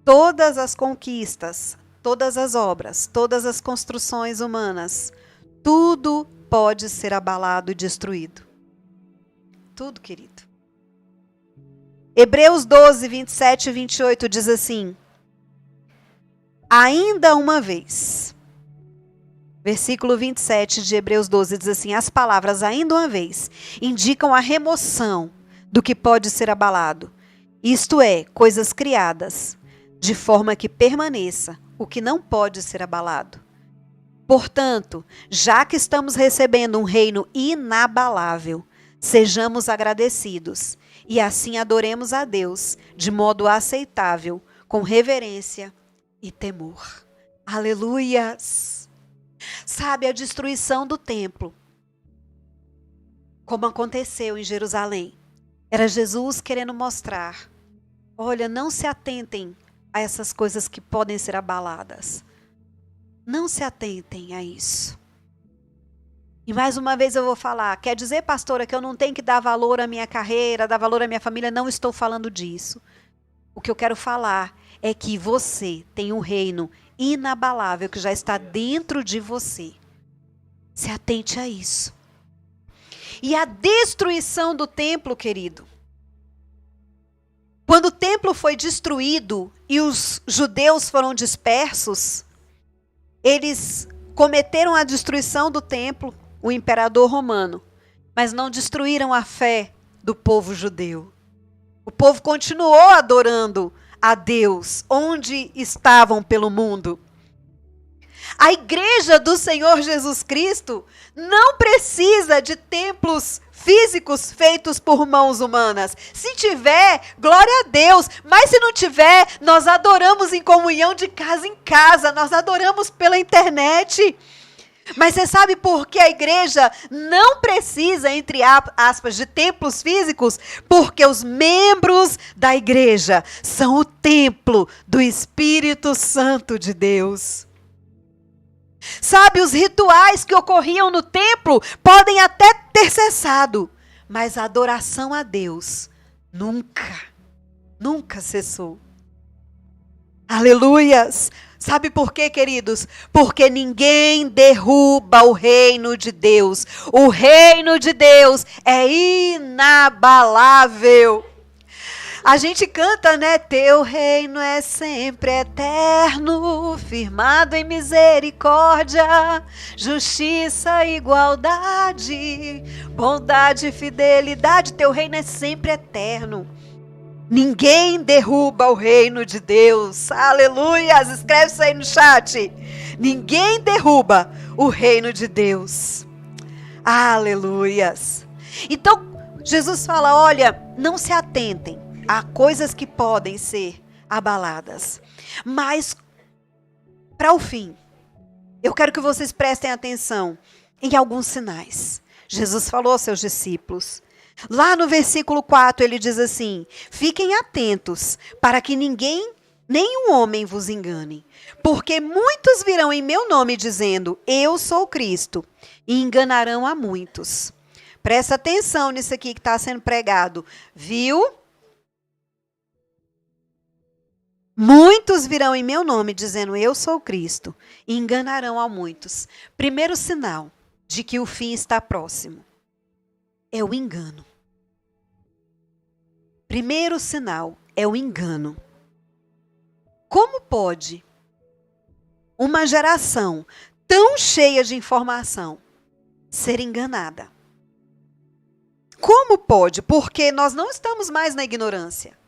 Todas as conquistas, todas as obras, todas as construções humanas, tudo pode ser abalado e destruído. Tudo, querido. Hebreus 12, 27 e 28 diz assim: ainda uma vez. Versículo 27 de Hebreus 12 diz assim: as palavras ainda uma vez indicam a remoção do que pode ser abalado, isto é, coisas criadas, de forma que permaneça o que não pode ser abalado. Portanto, já que estamos recebendo um reino inabalável, sejamos agradecidos e assim adoremos a Deus de modo aceitável, com reverência e temor. Aleluias! Sabe, a destruição do templo, como aconteceu em Jerusalém, era Jesus querendo mostrar: olha, não se atentem a essas coisas que podem ser abaladas. Não se atentem a isso. E mais uma vez eu vou falar, quer dizer, pastora, que eu não tenho que dar valor à minha carreira, dar valor à minha família? Não estou falando disso. O que eu quero falar é que você tem um reino inabalável que já está dentro de você. Se atente a isso. E a destruição do templo, querido. Quando o templo foi destruído e os judeus foram dispersos, eles cometeram a destruição do templo, o imperador romano, mas não destruíram a fé do povo judeu. O povo continuou adorando a Deus onde estavam pelo mundo. A igreja do Senhor Jesus Cristo não precisa de templos físicos feitos por mãos humanas. Se tiver, glória a Deus. Mas se não tiver, nós adoramos em comunhão de casa em casa. Nós adoramos pela internet. Mas você sabe por que a igreja não precisa, entre aspas, de templos físicos? Porque os membros da igreja são o templo do Espírito Santo de Deus. Sabe, os rituais que ocorriam no templo podem até ter cessado, mas a adoração a Deus nunca cessou. Aleluias! Sabe por quê, queridos? Porque ninguém derruba o reino de Deus. O reino de Deus é inabalável. A gente canta, né? Teu reino é sempre eterno, firmado em misericórdia, justiça, igualdade, bondade e fidelidade. Teu reino é sempre eterno. Ninguém derruba o reino de Deus. Aleluias! Escreve isso aí no chat. Ninguém derruba o reino de Deus. Aleluias! Então, Jesus fala, olha, não se atentem a coisas que podem ser abaladas. Mas, para o fim, eu quero que vocês prestem atenção em alguns sinais. Jesus falou aos seus discípulos. Lá no versículo 4 ele diz assim: fiquem atentos para que nenhum homem vos engane. Porque muitos virão em meu nome dizendo, eu sou Cristo, e enganarão a muitos. Presta atenção nisso aqui que está sendo pregado. Viu? Muitos virão em meu nome dizendo, eu sou Cristo, e enganarão a muitos. Primeiro sinal de que o fim está próximo é o engano. Primeiro sinal é o engano. Como pode uma geração tão cheia de informação ser enganada? Como pode? Porque nós não estamos mais na ignorância.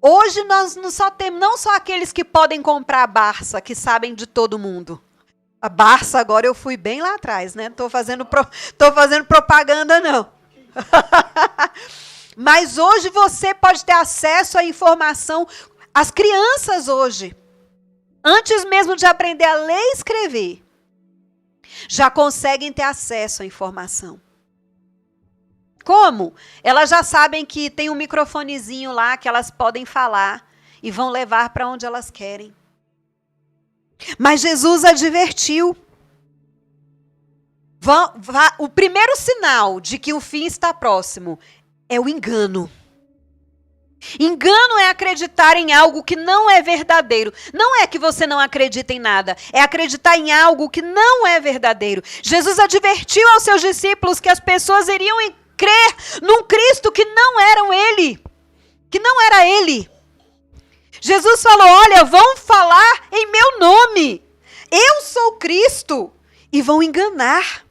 Hoje nós não só temos, não só aqueles que podem comprar a Barça, que sabem de todo mundo. A Barça agora eu fui bem lá atrás, né? Tô fazendo propaganda não. Mas hoje você pode ter acesso à informação. As crianças hoje, antes mesmo de aprender a ler e escrever, já conseguem ter acesso à informação. Como? Elas já sabem que tem um microfonezinho lá que elas podem falar e vão levar para onde elas querem. Mas Jesus advertiu. O primeiro sinal de que o fim está próximo é o engano. Engano é acreditar em algo que não é verdadeiro. Não é que você não acredita em nada, é acreditar em algo que não é verdadeiro. Jesus advertiu aos seus discípulos que as pessoas iriam crer num Cristo que não era ele. Jesus falou: olha, vão falar em meu nome. Eu sou Cristo. E vão enganar.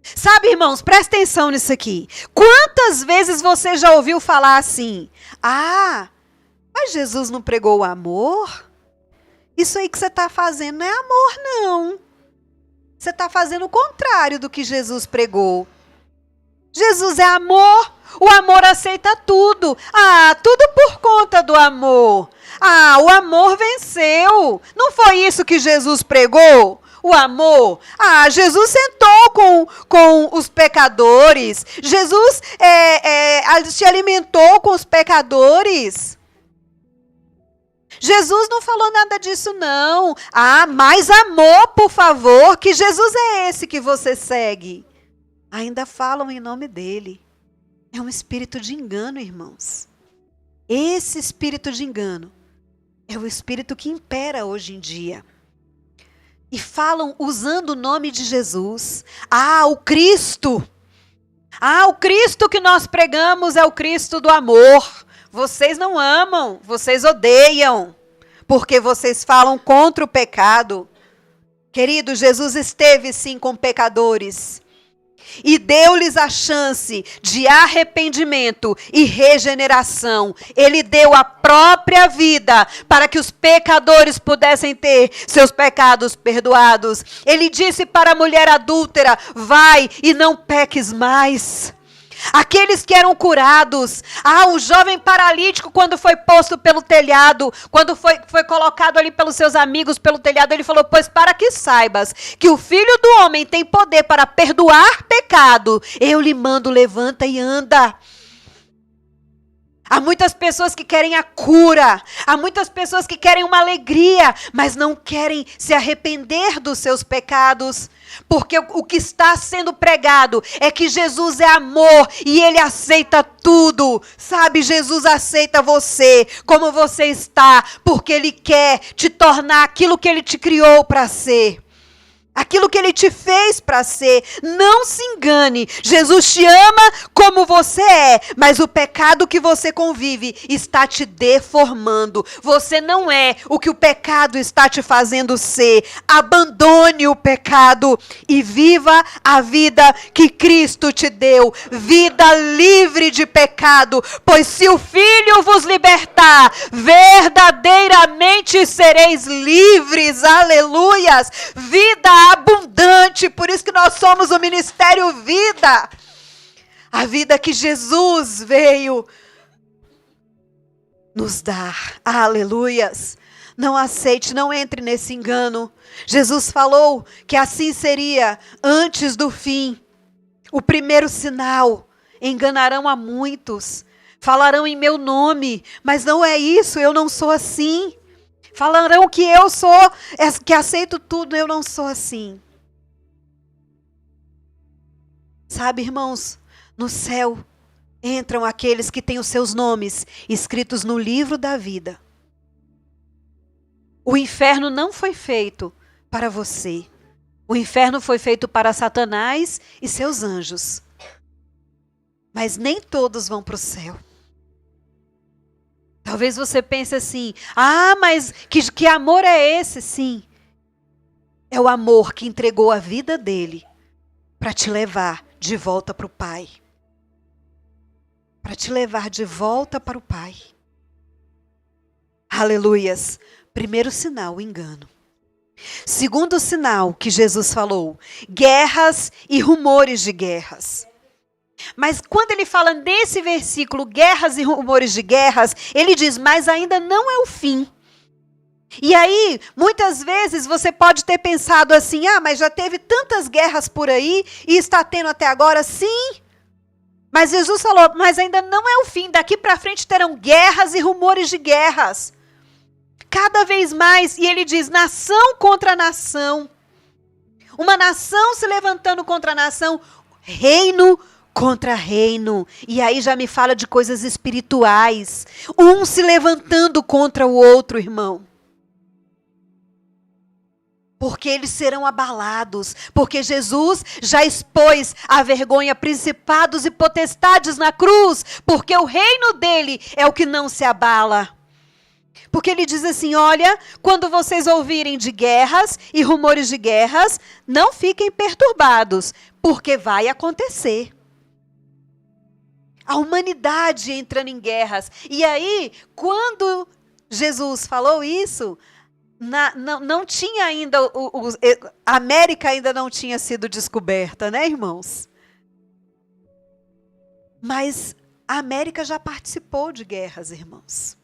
Sabe, irmãos, presta atenção nisso aqui. Quantas vezes você já ouviu falar assim: ah, mas Jesus não pregou o amor? Isso aí que você está fazendo não é amor, não. Você está fazendo o contrário do que Jesus pregou. Jesus é amor. O amor aceita tudo. Ah, tudo por conta do amor. Ah, o amor venceu. Não foi isso que Jesus pregou? O amor. Ah, Jesus sentou com os pecadores. Jesus se alimentou com os pecadores. Jesus não falou nada disso, não. Ah, mais amor, por favor. Que Jesus é esse que você segue? Ainda falam em nome dele. É um espírito de engano, irmãos. Esse espírito de engano é o espírito que impera hoje em dia. E falam usando o nome de Jesus. Ah, o Cristo. Ah, o Cristo que nós pregamos é o Cristo do amor. Vocês não amam, vocês odeiam, porque vocês falam contra o pecado. Querido, Jesus esteve sim com pecadores e deu-lhes a chance de arrependimento e regeneração. Ele deu a própria vida para que os pecadores pudessem ter seus pecados perdoados. Ele disse para a mulher adúltera: vai e não peques mais. Aqueles que eram curados. Ah, o jovem paralítico, quando foi posto pelo telhado, quando foi colocado ali pelos seus amigos pelo telhado, ele falou: pois para que saibas que o Filho do Homem tem poder para perdoar pecado, eu lhe mando, levanta e anda. Há muitas pessoas que querem a cura, há muitas pessoas que querem uma alegria, mas não querem se arrepender dos seus pecados. Porque o que está sendo pregado é que Jesus é amor e ele aceita tudo. Sabe, Jesus aceita você como você está, porque ele quer te tornar aquilo que ele te criou para ser. Aquilo que ele te fez para ser. Não se engane. Jesus te ama como você é, mas o pecado que você convive está te deformando. Você não é o que o pecado está te fazendo ser. Abandone o pecado e viva a vida que Cristo te deu. Vida livre de pecado. Pois se o Filho vos libertar, verdadeiramente sereis livres. Aleluias. Vida abundante, por isso que nós somos o Ministério Vida. A vida que Jesus veio nos dar. Aleluias. Não aceite, não entre nesse engano. Jesus falou que assim seria antes do fim. O primeiro sinal: enganarão a muitos, falarão em meu nome, mas não é isso, eu não sou assim. Falarão que eu sou, que aceito tudo, eu não sou assim. Sabe, irmãos, no céu entram aqueles que têm os seus nomes escritos no livro da vida. O inferno não foi feito para você. O inferno foi feito para Satanás e seus anjos. Mas nem todos vão para o céu. Talvez você pense assim: ah, mas que amor é esse? Sim, é o amor que entregou a vida dele para te levar de volta para o Pai. Para te levar de volta para o Pai. Aleluias. Primeiro sinal, o engano. Segundo sinal que Jesus falou: guerras e rumores de guerras. Mas quando ele fala nesse versículo, guerras e rumores de guerras, ele diz: mas ainda não é o fim. E aí, muitas vezes você pode ter pensado assim, mas já teve tantas guerras por aí e está tendo até agora, sim. Mas Jesus falou, mas ainda não é o fim, daqui para frente terão guerras e rumores de guerras. Cada vez mais, e ele diz, nação contra nação. Uma nação se levantando contra a nação, reino contra reino. E aí já me fala de coisas espirituais. Um se levantando contra o outro, irmão. Porque eles serão abalados. Porque Jesus já expôs a vergonha, principados e potestades na cruz. Porque o reino dele é o que não se abala. Porque ele diz assim, olha, quando vocês ouvirem de guerras e rumores de guerras, não fiquem perturbados, porque vai acontecer. A humanidade entrando em guerras. E aí, quando Jesus falou isso, não tinha ainda, a América ainda não tinha sido descoberta, né, irmãos? Mas a América já participou de guerras, irmãos.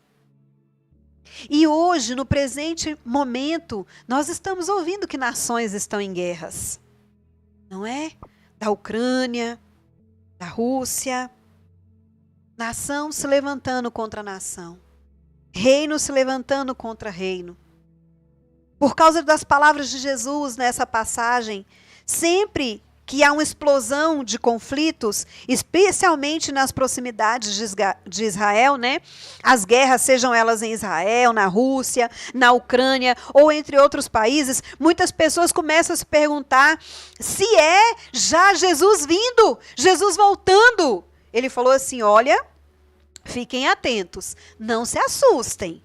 E hoje, no presente momento, nós estamos ouvindo que nações estão em guerras. Não é? Da Ucrânia, da Rússia. Nação se levantando contra nação. Reino se levantando contra reino. Por causa das palavras de Jesus nessa passagem, sempre que há uma explosão de conflitos, especialmente nas proximidades de Israel, né? As guerras, sejam elas em Israel, na Rússia, na Ucrânia ou entre outros países, muitas pessoas começam a se perguntar se é já Jesus vindo, Jesus voltando. Ele falou assim, olha, fiquem atentos, não se assustem.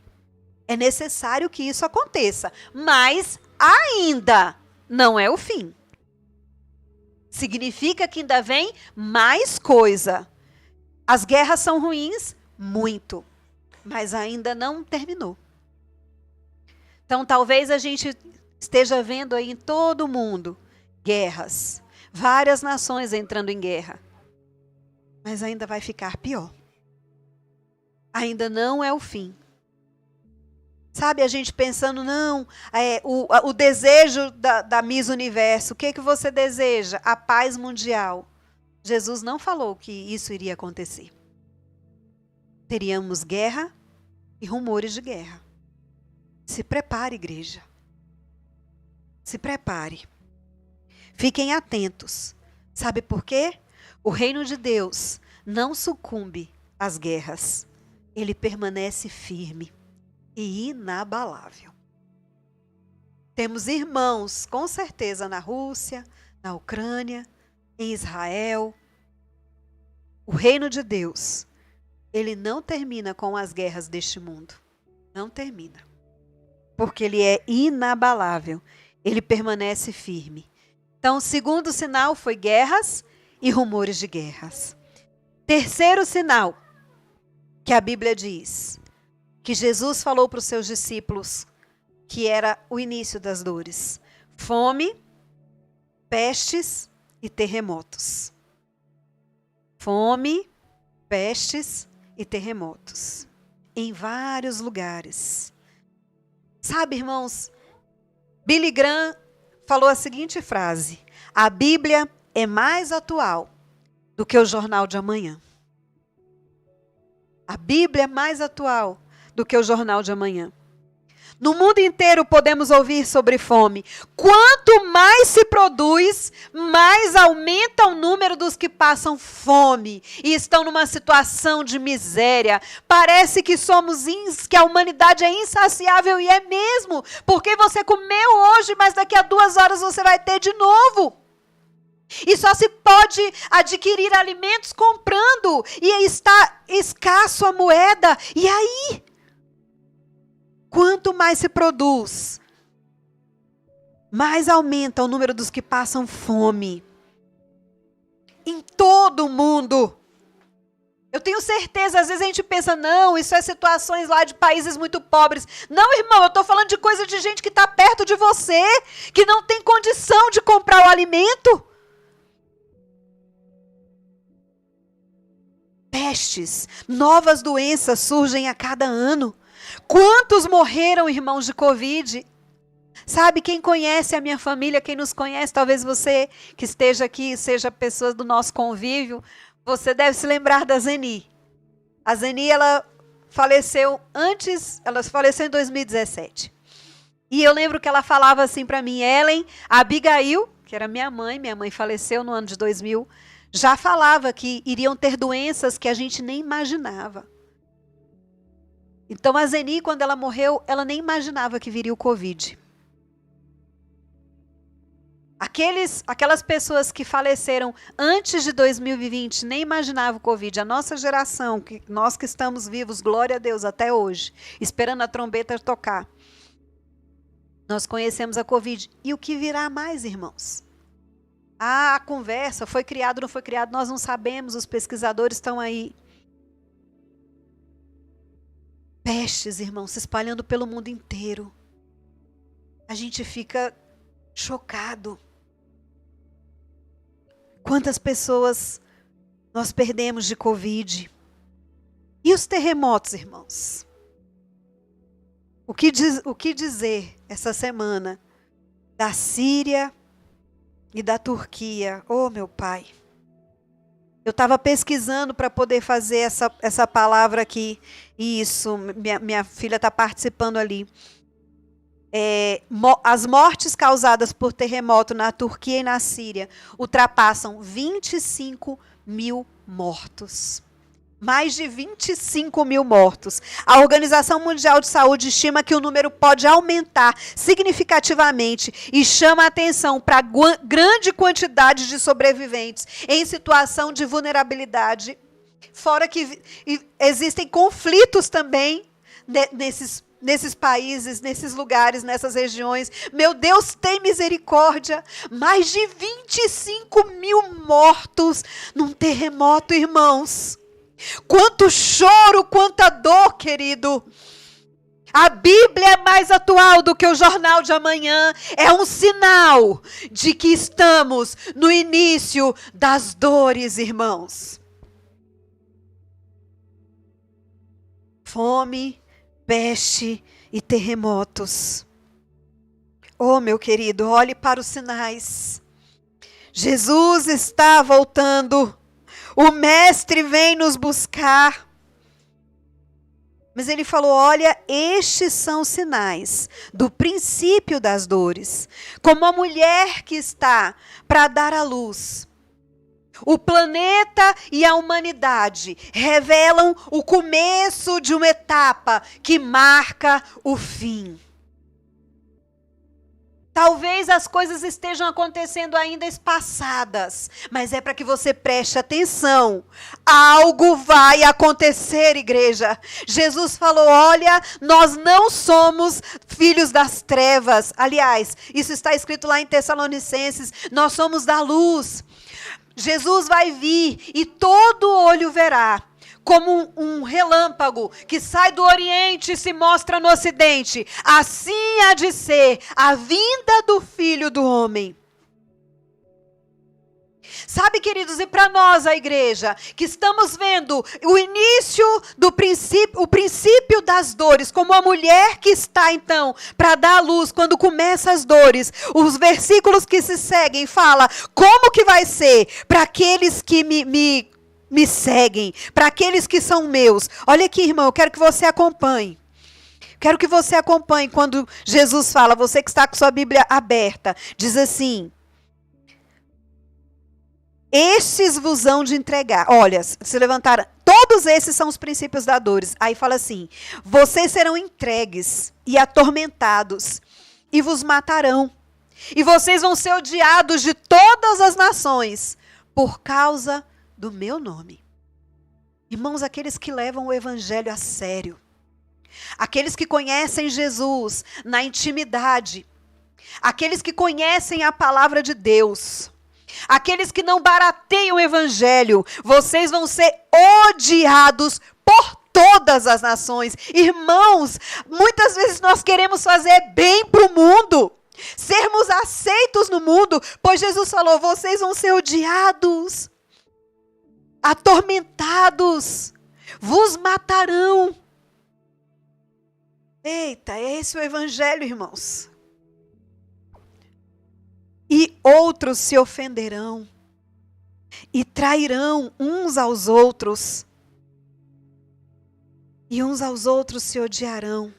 É necessário que isso aconteça, mas ainda não é o fim. Significa que ainda vem mais coisa. As guerras são ruins? Muito. Mas ainda não terminou. Então, talvez a gente esteja vendo aí em todo o mundo guerras. Várias nações entrando em guerra. Mas ainda vai ficar pior. Ainda não é o fim. Sabe, a gente pensando, não, o desejo da Miss Universo, o que você deseja? A paz mundial. Jesus não falou que isso iria acontecer. Teríamos guerra e rumores de guerra. Se prepare, igreja. Se prepare. Fiquem atentos. Sabe por quê? O reino de Deus não sucumbe às guerras. Ele permanece firme e inabalável. Temos irmãos, com certeza, na Rússia, na Ucrânia, em Israel. O reino de Deus, ele não termina com as guerras deste mundo. Não termina. Porque ele é inabalável. Ele permanece firme. Então, o segundo sinal foi guerras e rumores de guerras. Terceiro sinal que a Bíblia diz, que Jesus falou para os seus discípulos, que era o início das dores. Fome, pestes e terremotos. Fome, pestes e terremotos. Em vários lugares. Sabe, irmãos, Billy Graham falou a seguinte frase: a Bíblia é mais atual do que o jornal de amanhã. A Bíblia é mais atual do que o jornal de amanhã. No mundo inteiro podemos ouvir sobre fome. Quanto mais se produz, mais aumenta o número dos que passam fome e estão numa situação de miséria. Parece que que a humanidade é insaciável, e é mesmo, porque você comeu hoje, mas daqui a 2 horas você vai ter de novo. E só se pode adquirir alimentos comprando, e está escasso a moeda. E aí? Quanto mais se produz, mais aumenta o número dos que passam fome. Em todo o mundo. Eu tenho certeza, às vezes a gente pensa, não, isso é situações lá de países muito pobres. Não, irmão, eu estou falando de coisa de gente que está perto de você, que não tem condição de comprar o alimento. Pestes, novas doenças surgem a cada ano. Quantos morreram, irmãos, de Covid? Sabe, quem conhece a minha família, quem nos conhece, talvez você que esteja aqui, seja pessoa do nosso convívio, você deve se lembrar da Zeni. A Zeni, ela faleceu em 2017. E eu lembro que ela falava assim para mim, Ellen, a Abigail, que era minha mãe faleceu no ano de 2000, já falava que iriam ter doenças que a gente nem imaginava. Então a Zeni, quando ela morreu, ela nem imaginava que viria o Covid. Aquelas pessoas que faleceram antes de 2020 nem imaginavam o Covid. A nossa geração, nós que estamos vivos, glória a Deus, até hoje, esperando a trombeta tocar. Nós conhecemos a Covid. E o que virá mais, irmãos? A conversa, foi criado, não foi criado, nós não sabemos, os pesquisadores estão aí. Pestes, irmãos, se espalhando pelo mundo inteiro. A gente fica chocado. Quantas pessoas nós perdemos de Covid? E os terremotos, irmãos? O que dizer essa semana da Síria e da Turquia? Oh, meu Pai. Eu estava pesquisando para poder fazer essa palavra aqui. Isso, minha filha está participando ali. As mortes causadas por terremoto na Turquia e na Síria ultrapassam 25 mil mortos. Mais de 25 mil mortos. A Organização Mundial de Saúde estima que o número pode aumentar significativamente e chama a atenção para a grande quantidade de sobreviventes em situação de vulnerabilidade. Fora que existem conflitos também nesses países, nesses lugares, nessas regiões. Meu Deus, tem misericórdia. Mais de 25 mil mortos num terremoto, irmãos. Quanto choro, quanta dor, querido. A Bíblia é mais atual do que o jornal de amanhã. É um sinal de que estamos no início das dores, irmãos. Fome, peste e terremotos. Oh, meu querido, olhe para os sinais. Jesus está voltando. O Mestre vem nos buscar. Mas ele falou, olha, estes são os sinais do princípio das dores. Como a mulher que está para dar à luz. O planeta e a humanidade revelam o começo de uma etapa que marca o fim. Talvez as coisas estejam acontecendo ainda espaçadas, mas é para que você preste atenção. Algo vai acontecer, igreja. Jesus falou, olha, nós não somos filhos das trevas. Aliás, isso está escrito lá em Tessalonicenses, nós somos da luz. Jesus vai vir e todo olho verá. Como um relâmpago que sai do Oriente e se mostra no Ocidente. Assim há de ser a vinda do Filho do Homem. Sabe, queridos, e para nós, a igreja, que estamos vendo o início do princípio, o princípio das dores, como a mulher que está, então, para dar à luz, quando começa as dores, os versículos que se seguem, fala como que vai ser para aqueles que me seguem, para aqueles que são meus. Olha aqui, irmão, eu quero que você acompanhe. Quero que você acompanhe quando Jesus fala, você que está com sua Bíblia aberta, diz assim, estes vos hão de entregar. Olha, se levantaram, todos esses são os princípios da dores. Aí fala assim, vocês serão entregues e atormentados e vos matarão. E vocês vão ser odiados de todas as nações por causa do meu nome. Irmãos, aqueles que levam o evangelho a sério, aqueles que conhecem Jesus na intimidade, aqueles que conhecem a palavra de Deus, aqueles que não barateiam o evangelho, vocês vão ser odiados por todas as nações. Irmãos, muitas vezes nós queremos fazer bem para o mundo, sermos aceitos no mundo, pois Jesus falou, vocês vão ser odiados, atormentados, vos matarão. Eita, é esse o evangelho, irmãos. E outros se ofenderão e trairão uns aos outros, e uns aos outros se odiarão.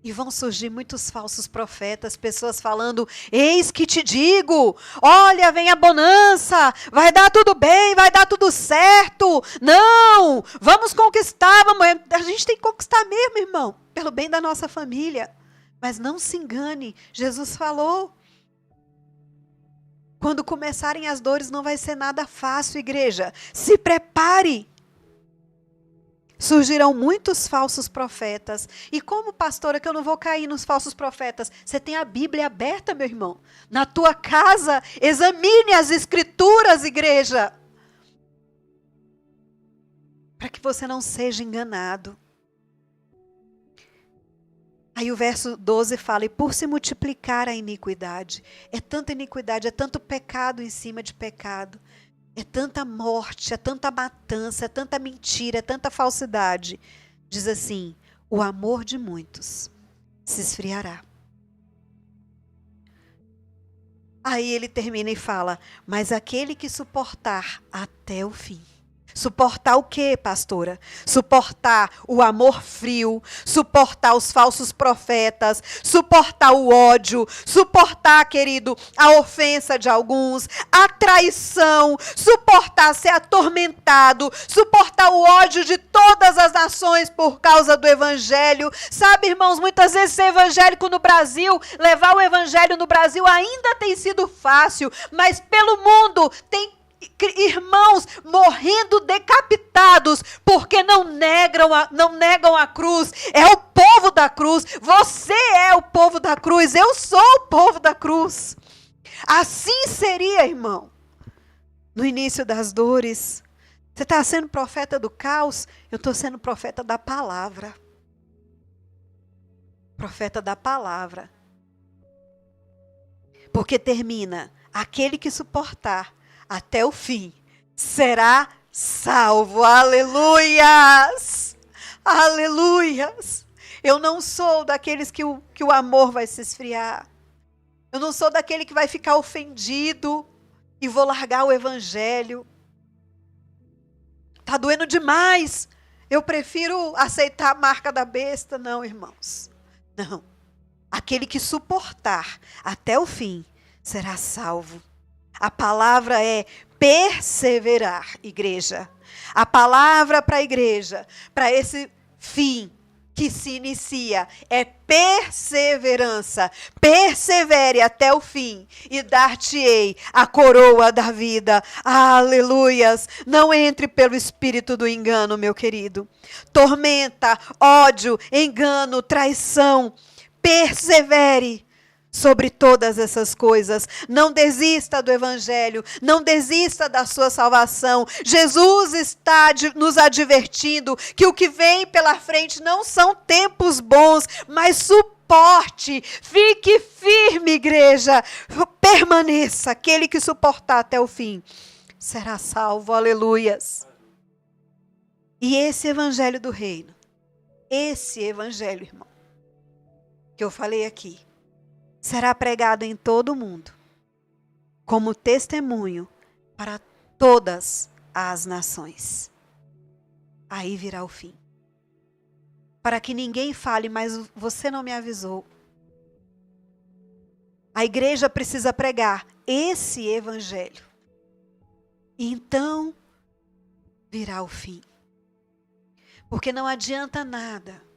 E vão surgir muitos falsos profetas, pessoas falando: eis que te digo, olha, vem a bonança, vai dar tudo bem, vai dar tudo certo. Não, vamos conquistar, a gente tem que conquistar mesmo, irmão, pelo bem da nossa família. Mas não se engane, Jesus falou: quando começarem as dores não vai ser nada fácil, igreja. Se prepare. Surgirão muitos falsos profetas. E como pastora que eu não vou cair nos falsos profetas? Você tem a Bíblia aberta, meu irmão. Na tua casa, examine as escrituras, igreja. Para que você não seja enganado. Aí o verso 12 fala: e por se multiplicar a iniquidade. É tanta iniquidade, é tanto pecado em cima de pecado. É tanta morte, é tanta matança, é tanta mentira, é tanta falsidade. Diz assim: o amor de muitos se esfriará. Aí ele termina e fala: mas aquele que suportar até o fim. Suportar o quê, pastora? Suportar o amor frio, suportar os falsos profetas, suportar o ódio, suportar, querido, a ofensa de alguns, a traição, suportar ser atormentado, suportar o ódio de todas as nações por causa do evangelho. Sabe, irmãos, muitas vezes ser evangélico no Brasil, levar o evangelho no Brasil ainda tem sido fácil, mas pelo mundo tem irmãos morrendo decapitados porque não negam a cruz. É o povo da cruz. Você é o povo da cruz. Eu sou o povo da cruz. Assim seria, irmão, no início das dores. Você está sendo profeta do caos? Eu estou sendo profeta da palavra. Profeta da palavra. Porque termina: aquele que suportar até o fim será salvo. Aleluias! Aleluias! Eu não sou daqueles que o amor vai se esfriar. Eu não sou daquele que vai ficar ofendido e vou largar o evangelho. Tá doendo demais. Eu prefiro aceitar a marca da besta. Não, irmãos. Não. Aquele que suportar até o fim será salvo. A palavra é perseverar, igreja. A palavra para a igreja, para esse fim que se inicia, é perseverança. Persevere até o fim e dar-te-ei a coroa da vida. Aleluias! Não entre pelo espírito do engano, meu querido. Tormenta, ódio, engano, traição. Persevere sobre todas essas coisas. Não desista do evangelho, não desista da sua salvação. Jesus está nos advertindo que o que vem pela frente não são tempos bons, mas suporte. Fique firme, igreja. Permaneça. Aquele que suportar até o fim será salvo. Aleluias. E esse evangelho do reino, esse evangelho, irmão, que eu falei aqui, será pregado em todo o mundo, como testemunho para todas as nações. Aí virá o fim. Para que ninguém fale: mas você não me avisou. A igreja precisa pregar esse evangelho. E então virá o fim. Porque não adianta nada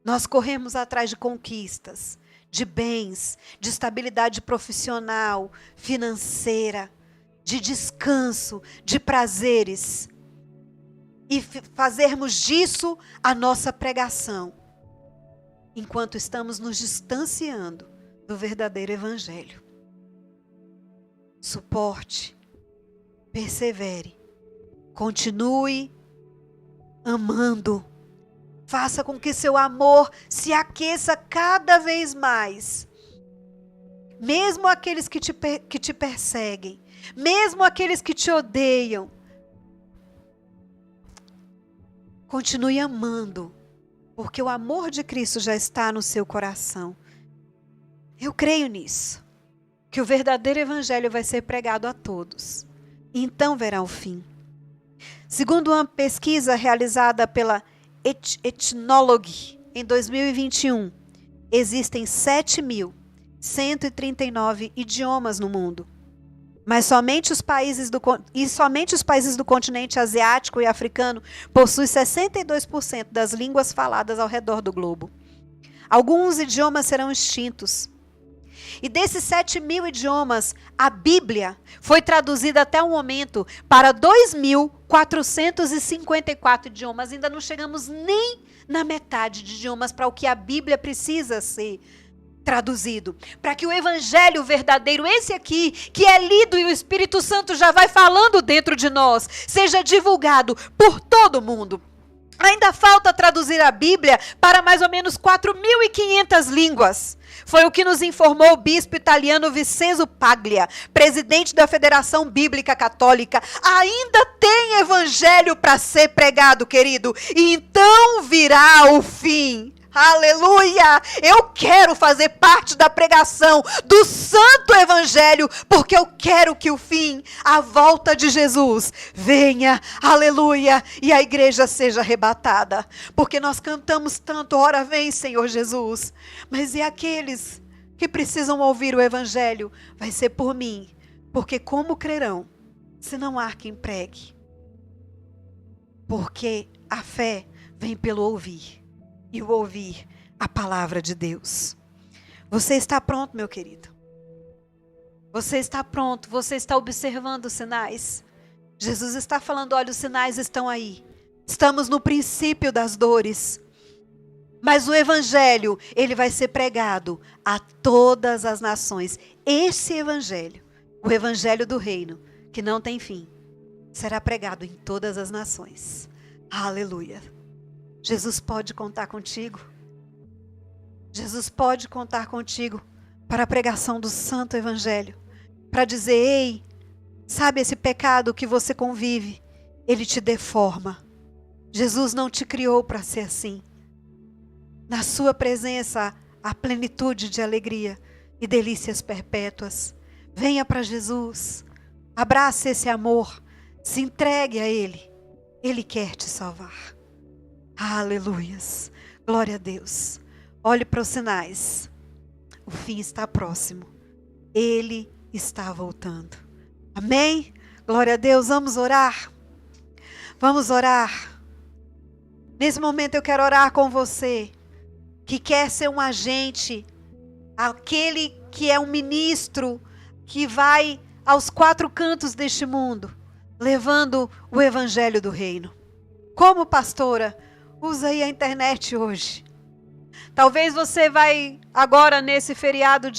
nós corremos atrás de conquistas, de bens, de estabilidade profissional, financeira, de descanso, de prazeres, e fazermos disso a nossa pregação, enquanto estamos nos distanciando do verdadeiro evangelho. Suporte, persevere, continue amando. Faça com que seu amor se aqueça cada vez mais. Mesmo aqueles que te perseguem, mesmo aqueles que te odeiam. Continue amando, porque o amor de Cristo já está no seu coração. Eu creio nisso, que o verdadeiro evangelho vai ser pregado a todos. E então verá o fim. Segundo uma pesquisa realizada pela Ethnologue em 2021, existem 7.139 idiomas no mundo. Mas somente os países do continente asiático e africano possuem 62% das línguas faladas ao redor do globo. Alguns idiomas serão extintos. E desses 7.000 idiomas, a Bíblia foi traduzida até o momento para 2.454 idiomas. Ainda não chegamos nem na metade de idiomas para o que a Bíblia precisa ser traduzido, para que o evangelho verdadeiro, esse aqui, que é lido e o Espírito Santo já vai falando dentro de nós, seja divulgado por todo mundo. Ainda falta traduzir a Bíblia para mais ou menos 4.500 línguas. Foi o que nos informou o bispo italiano Vincenzo Paglia, presidente da Federação Bíblica Católica. Ainda tem evangelho para ser pregado, querido, e então virá o fim. Aleluia! Eu quero fazer parte da pregação do Santo Evangelho, porque eu quero que o fim, a volta de Jesus, venha, aleluia, e a igreja seja arrebatada. Porque nós cantamos tanto, ora vem Senhor Jesus, mas e aqueles que precisam ouvir o Evangelho? Vai ser por mim, porque como crerão, se não há quem pregue? Porque a fé vem pelo ouvir. E o ouvir a palavra de Deus. Você está pronto, meu querido? Você está pronto? Você está observando os sinais? Jesus está falando, olha, os sinais estão aí. Estamos no princípio das dores. Mas o evangelho, ele vai ser pregado a todas as nações. Esse evangelho, o evangelho do reino, que não tem fim, será pregado em todas as nações. Aleluia. Jesus pode contar contigo. Jesus pode contar contigo para a pregação do Santo Evangelho. Para dizer, ei, sabe esse pecado que você convive? Ele te deforma. Jesus não te criou para ser assim. Na sua presença, há plenitude de alegria e delícias perpétuas. Venha para Jesus. Abrace esse amor. Se entregue a Ele. Ele quer te salvar. Aleluias, glória a Deus. Olhe para os sinais, o fim está próximo, Ele está voltando, amém? Glória a Deus, vamos orar, nesse momento eu quero orar com você, que quer ser um agente, aquele que é um ministro, que vai aos 4 cantos deste mundo, levando o evangelho do reino. Como pastora, usa aí a internet hoje. Talvez você vai agora nesse feriado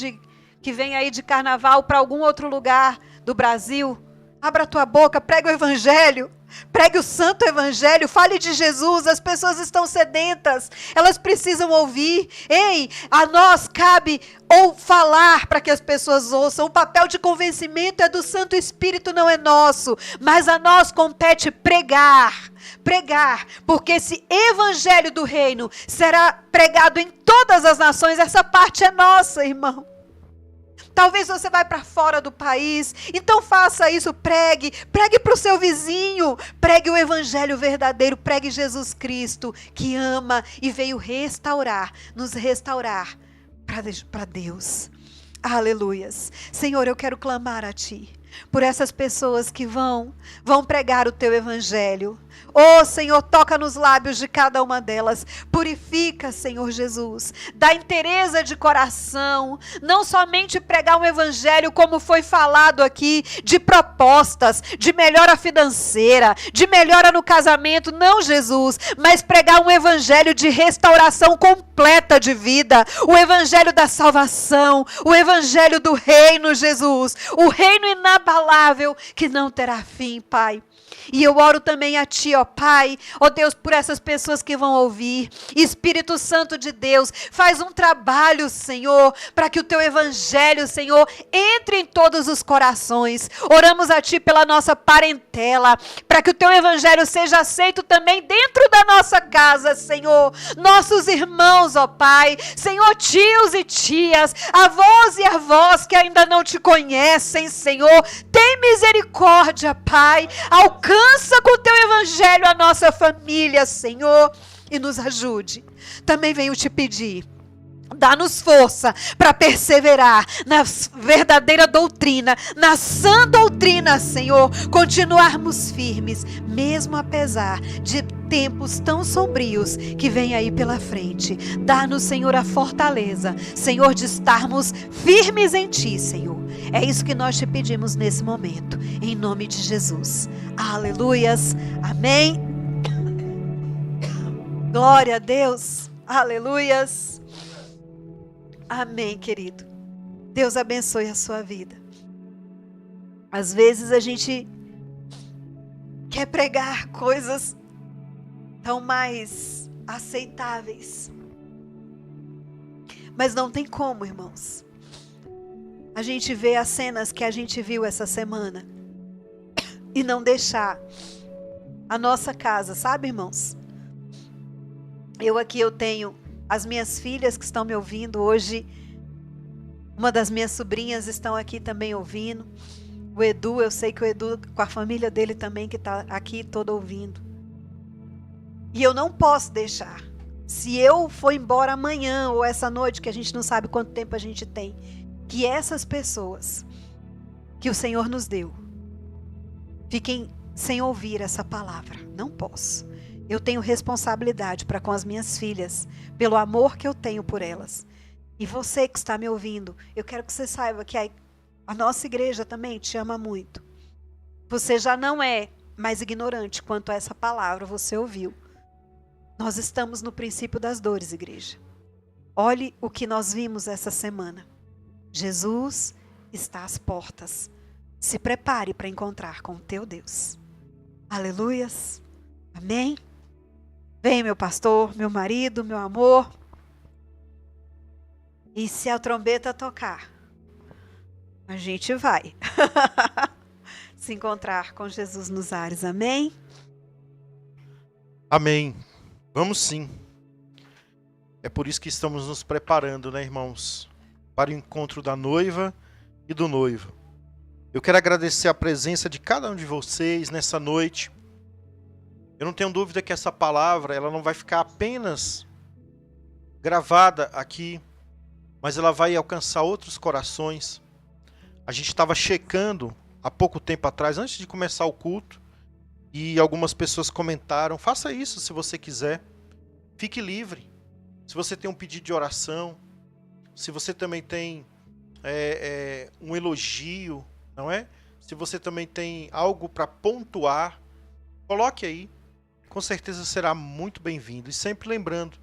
que vem aí de carnaval para algum outro lugar do Brasil. Abra a tua boca, pregue o evangelho. Pregue o santo evangelho, fale de Jesus. As pessoas estão sedentas, elas precisam ouvir. Ei, a nós cabe ou falar para que as pessoas ouçam. O papel de convencimento é do Santo Espírito, não é nosso, mas a nós compete pregar, porque esse evangelho do reino será pregado em todas as nações. Essa parte é nossa, irmão. Talvez você vai para fora do país, então faça isso, pregue para o seu vizinho, pregue o evangelho verdadeiro, pregue Jesus Cristo, que ama e veio nos restaurar para Deus. Aleluias. Senhor, eu quero clamar a Ti, por essas pessoas que vão pregar o Teu evangelho. Oh, Senhor, toca nos lábios de cada uma delas. Purifica, Senhor Jesus. Dá inteireza de coração. Não somente pregar um evangelho, como foi falado aqui, de propostas, de melhora financeira, de melhora no casamento. Não, Jesus. Mas pregar um evangelho de restauração completa de vida. O evangelho da salvação. O evangelho do reino, Jesus. O reino inabalável que não terá fim, Pai. E eu oro também a Ti, ó Pai, ó Deus, por essas pessoas que vão ouvir. Espírito Santo de Deus, faz um trabalho, Senhor, para que o Teu Evangelho, Senhor, entre em todos os corações. Oramos a Ti pela nossa parentela, para que o Teu Evangelho seja aceito também dentro da nossa casa, Senhor. Nossos irmãos, ó Pai, Senhor, tios e tias, avós e avós que ainda não Te conhecem, Senhor, tem misericórdia, Pai, alcança com o Teu Evangelho a nossa família, Senhor, e nos ajude. Também venho Te pedir, dá-nos força para perseverar na verdadeira doutrina, na sã doutrina, Senhor, continuarmos firmes, mesmo apesar de tempos tão sombrios que vem aí pela frente. Dá-nos, Senhor, a fortaleza, Senhor, de estarmos firmes em Ti, Senhor. É isso que nós Te pedimos nesse momento, em nome de Jesus. Aleluias, amém. Glória a Deus, aleluias. Amém, querido. Deus abençoe a sua vida. Às vezes a gente quer pregar coisas tão mais aceitáveis, mas não tem como, irmãos. A gente vê as cenas que a gente viu essa semana e não deixar a nossa casa, sabe, irmãos? Eu tenho as minhas filhas que estão me ouvindo hoje. Uma das minhas sobrinhas estão aqui também ouvindo. O Edu, eu sei que o Edu, com a família dele também, que está aqui todo ouvindo. E eu não posso deixar. Se eu for embora amanhã ou essa noite, que a gente não sabe quanto tempo a gente tem, que essas pessoas que o Senhor nos deu fiquem sem ouvir essa palavra. Não posso. Eu tenho responsabilidade para com as minhas filhas, pelo amor que eu tenho por elas. E você que está me ouvindo, eu quero que você saiba que a nossa igreja também te ama muito. Você já não é mais ignorante quanto a essa palavra, você ouviu. Nós estamos no princípio das dores, igreja. Olhe o que nós vimos essa semana. Jesus está às portas. Se prepare para encontrar com o teu Deus. Aleluias. Amém. Vem, meu pastor, meu marido, meu amor. E se a trombeta tocar, a gente vai se encontrar com Jesus nos ares. Amém? Amém. Vamos sim. É por isso que estamos nos preparando, né, irmãos? Para o encontro da noiva e do noivo. Eu quero agradecer a presença de cada um de vocês nessa noite. Eu não tenho dúvida que essa palavra, ela não vai ficar apenas gravada aqui, mas ela vai alcançar outros corações. A gente estava checando há pouco tempo atrás, antes de começar o culto, e algumas pessoas comentaram: faça isso se você quiser, fique livre. Se você tem um pedido de oração, se você também tem um elogio, não é? Se você também tem algo para pontuar, coloque aí. Com certeza será muito bem-vindo. E sempre lembrando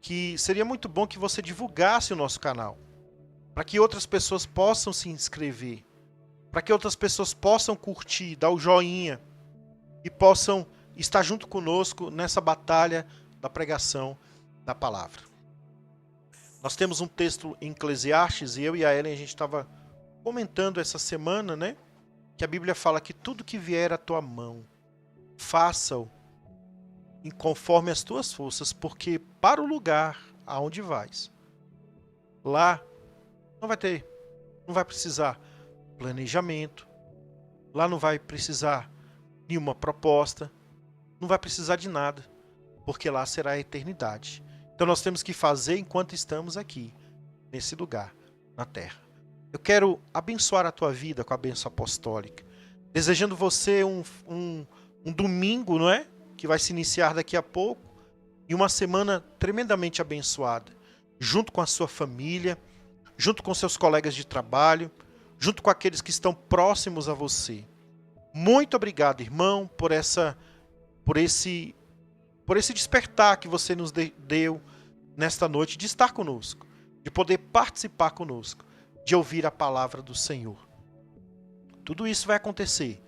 que seria muito bom que você divulgasse o nosso canal, para que outras pessoas possam se inscrever, para que outras pessoas possam curtir, dar o joinha e possam estar junto conosco nessa batalha da pregação da palavra. Nós temos um texto em Eclesiastes, e eu e a Ellen, a gente estava comentando essa semana, né? Que a Bíblia fala que tudo que vier à tua mão, faça-o conforme as tuas forças, porque para o lugar aonde vais, lá não vai precisar planejamento, lá não vai precisar nenhuma proposta, não vai precisar de nada, porque lá será a eternidade. Então nós temos que fazer enquanto estamos aqui, nesse lugar, na terra. Eu quero abençoar a tua vida com a bênção apostólica, desejando você um domingo, não é? Que vai se iniciar daqui a pouco, e uma semana tremendamente abençoada, junto com a sua família, junto com seus colegas de trabalho, junto com aqueles que estão próximos a você. Muito obrigado, irmão, por esse despertar que você nos deu nesta noite, de estar conosco, de poder participar conosco, de ouvir a palavra do Senhor. Tudo isso vai acontecer.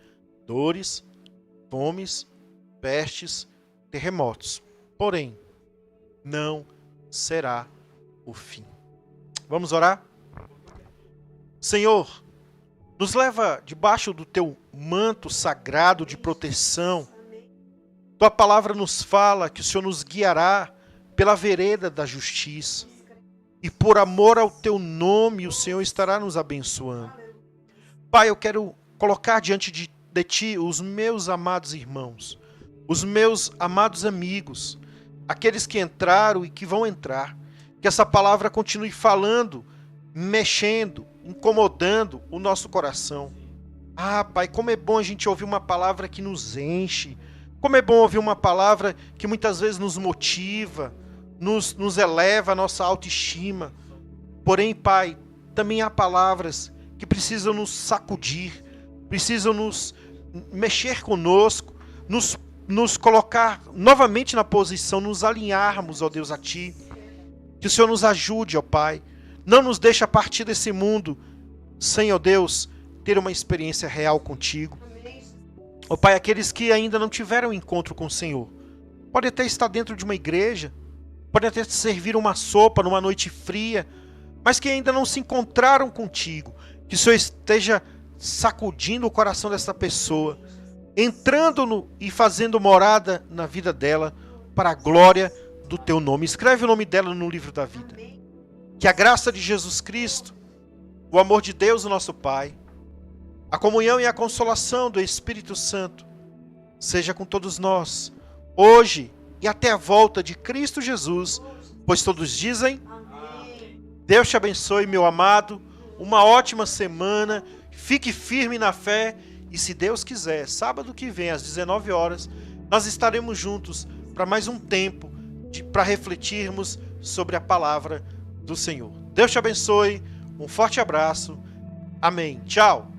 Dores, fomes, pestes, terremotos. Porém, não será o fim. Vamos orar? Senhor, nos leva debaixo do teu manto sagrado de proteção. Tua palavra nos fala que o Senhor nos guiará pela vereda da justiça. E por amor ao teu nome, o Senhor estará nos abençoando. Pai, eu quero colocar diante de ti os meus amados irmãos, os meus amados amigos, aqueles que entraram e que vão entrar. Que essa palavra continue falando, mexendo, incomodando o nosso coração. Ah, Pai, como é bom a gente ouvir uma palavra que nos enche. Como é bom ouvir uma palavra que muitas vezes nos motiva, nos eleva a nossa autoestima. Porém, Pai, também há palavras que precisam nos sacudir, precisam nos mexer conosco, nos colocar novamente na posição, nos alinharmos, ó Deus, a Ti. Que o Senhor nos ajude, ó Pai. Não nos deixe a partir desse mundo sem, ó Deus, ter uma experiência real contigo. Ó Pai, aqueles que ainda não tiveram encontro com o Senhor, podem até estar dentro de uma igreja, podem até servir uma sopa numa noite fria, mas que ainda não se encontraram contigo. Que o Senhor esteja sacudindo o coração dessa pessoa, entrando e fazendo morada na vida dela, para a glória do teu nome. Escreve o nome dela no livro da vida. Que a graça de Jesus Cristo, o amor de Deus, o nosso Pai, a comunhão e a consolação do Espírito Santo seja com todos nós, hoje e até a volta de Cristo Jesus, pois todos dizem: amém. Deus te abençoe, meu amado, uma ótima semana, fique firme na fé e, se Deus quiser, sábado que vem, às 19 horas, nós estaremos juntos para mais um tempo para refletirmos sobre a palavra do Senhor. Deus te abençoe, um forte abraço, amém, tchau.